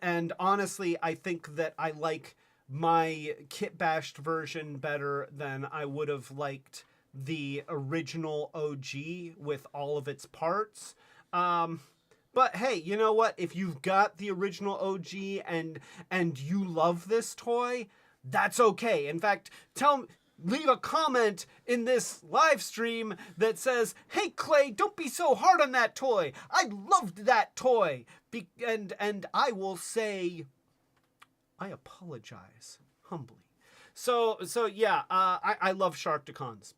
Speaker 2: And honestly, I think that I like my kit bashed version better than I would have liked the original OG with all of its parts. But hey, you know what? If you've got the original OG and you love this toy, that's okay. In fact, leave a comment in this live stream that says, "Hey Clay, don't be so hard on that toy. I loved that toy." And I will say, I apologize humbly. So yeah, I love Sharkticons.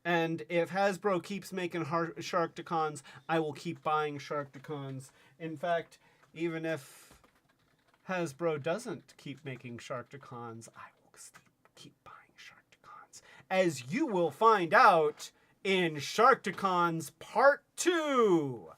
Speaker 2: And if Hasbro keeps making Sharkticons, I will keep buying Sharkticons. In fact, even if Hasbro doesn't keep making Sharkticons, I will keep buying Sharkticons, as you will find out in Sharkticons Part 2.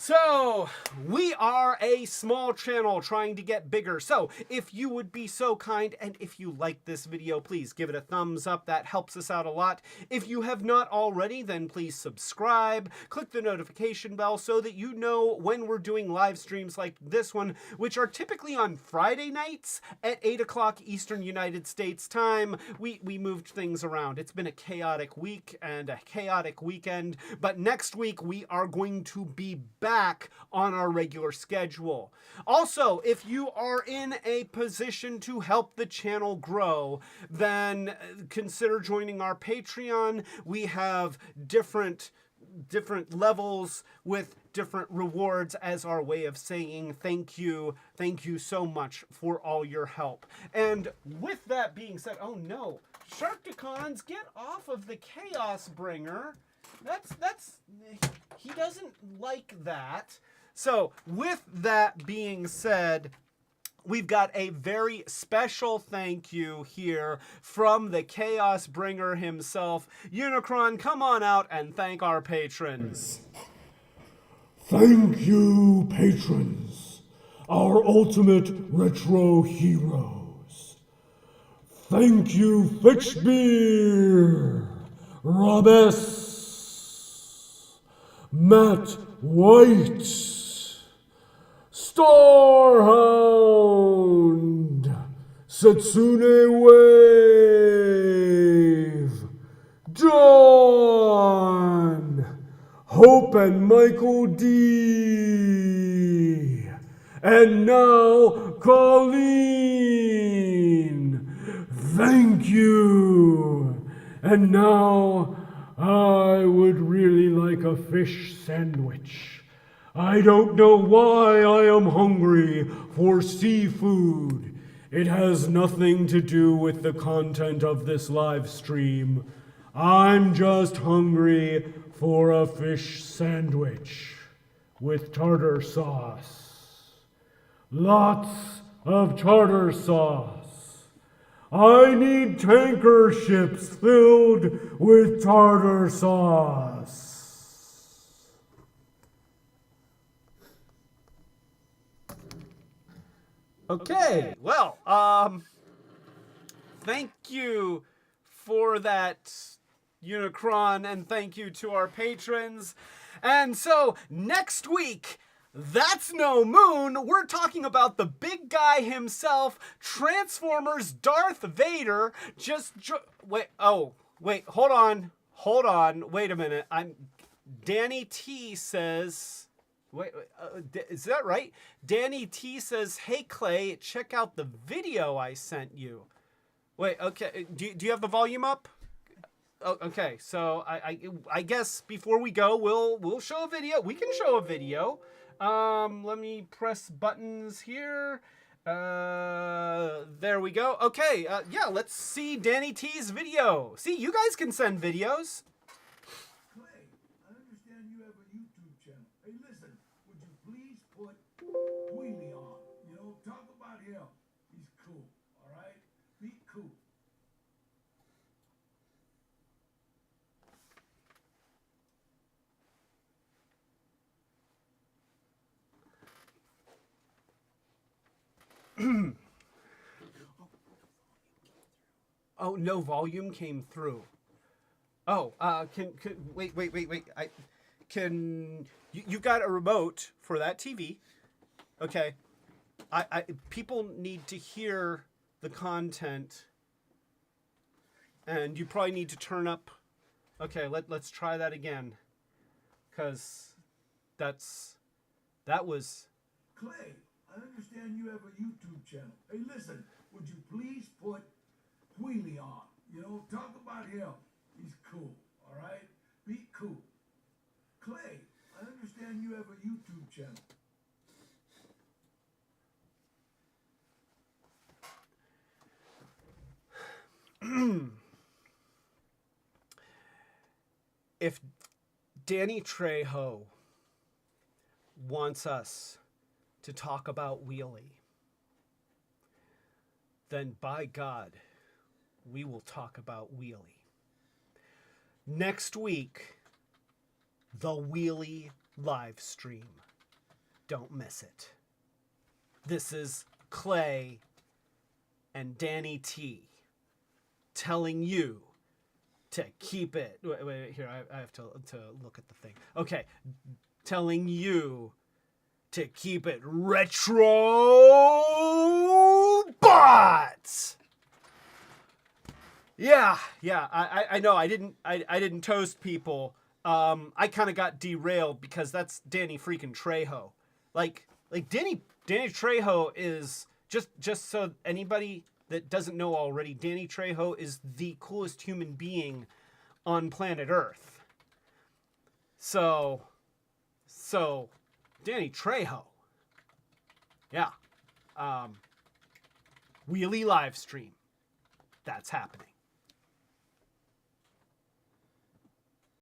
Speaker 2: So, we are a small channel trying to get bigger. So, if you would be so kind, and if you like this video, please give it a thumbs up. That helps us out a lot. If you have not already, then please subscribe. Click the notification bell so that you know when we're doing live streams like this one, which are typically on Friday nights at 8 o'clock Eastern United States time. We moved things around. It's been a chaotic week and a chaotic weekend, but next week we are going to be back on our regular schedule. Also, if you are in a position to help the channel grow, then consider joining our Patreon. We have different levels with different rewards as our way of saying thank you so much for all your help. And with that being said, oh no, Sharkticons, get off of the Chaos Bringer. That's he doesn't like that. So with that being said, we've got a very special thank you here from the Chaos Bringer himself. Unicron, come on out and thank our patrons.
Speaker 4: Thank you, patrons, our ultimate retro heroes. Thank you, Fitchbeer, Robes, Matt White, Starhound, Setsune Wave, Dawn, Hope and Michael D, and now Colleen. Thank you. And now I would really like a fish sandwich. I don't know why I am hungry for seafood. It has nothing to do with the content of this live stream. I'm just hungry for a fish sandwich with tartar sauce. Lots of tartar sauce. I need tanker ships filled with tartar sauce.
Speaker 2: Okay, well, thank you for that, Unicron, and thank you to our patrons. And so, next week, that's no moon, we're talking about the big guy himself, Transformers Darth Vader, wait, hold on, wait a minute, Danny T says... is that right? Danny T says, hey Clay, check out the video I sent you. Wait, okay, do you have the volume up? Oh, okay, so I guess before we go, we'll show a video. We can show a video. Let me press buttons here. There we go. Okay, yeah, let's see Danny T's video. See, you guys can send videos.
Speaker 4: Clay, I understand you have a YouTube channel. Hey, listen, would you please put Wheelie on? You know, talk about him. He's cool, all right? Be cool.
Speaker 2: Oh, no volume came through. Oh, wait. You've got a remote for that TV. Okay. People need to hear the content, and you probably need to turn up. Okay, let's try that again, because that was.
Speaker 4: Clay, I understand you have a YouTube channel. Hey, listen, would you please put Wheelie on? You know, talk about him. He's cool, all right? Be cool. Clay, I understand you have a YouTube channel.
Speaker 2: If Danny Trejo wants us to talk about Wheelie, then by God, we will talk about Wheelie. Next week, the Wheelie live stream. don't miss it. This is Clay and Danny T telling you to keep it. Wait, here, I have to look at the thing. Okay, telling you to keep it Retrobot. Yeah, I know. I didn't toast people. I kind of got derailed because that's Danny freaking Trejo. Like Danny Trejo is just so anybody that doesn't know already, Danny Trejo is the coolest human being on planet Earth. So Danny Trejo. Yeah. Wheelie live stream. That's happening.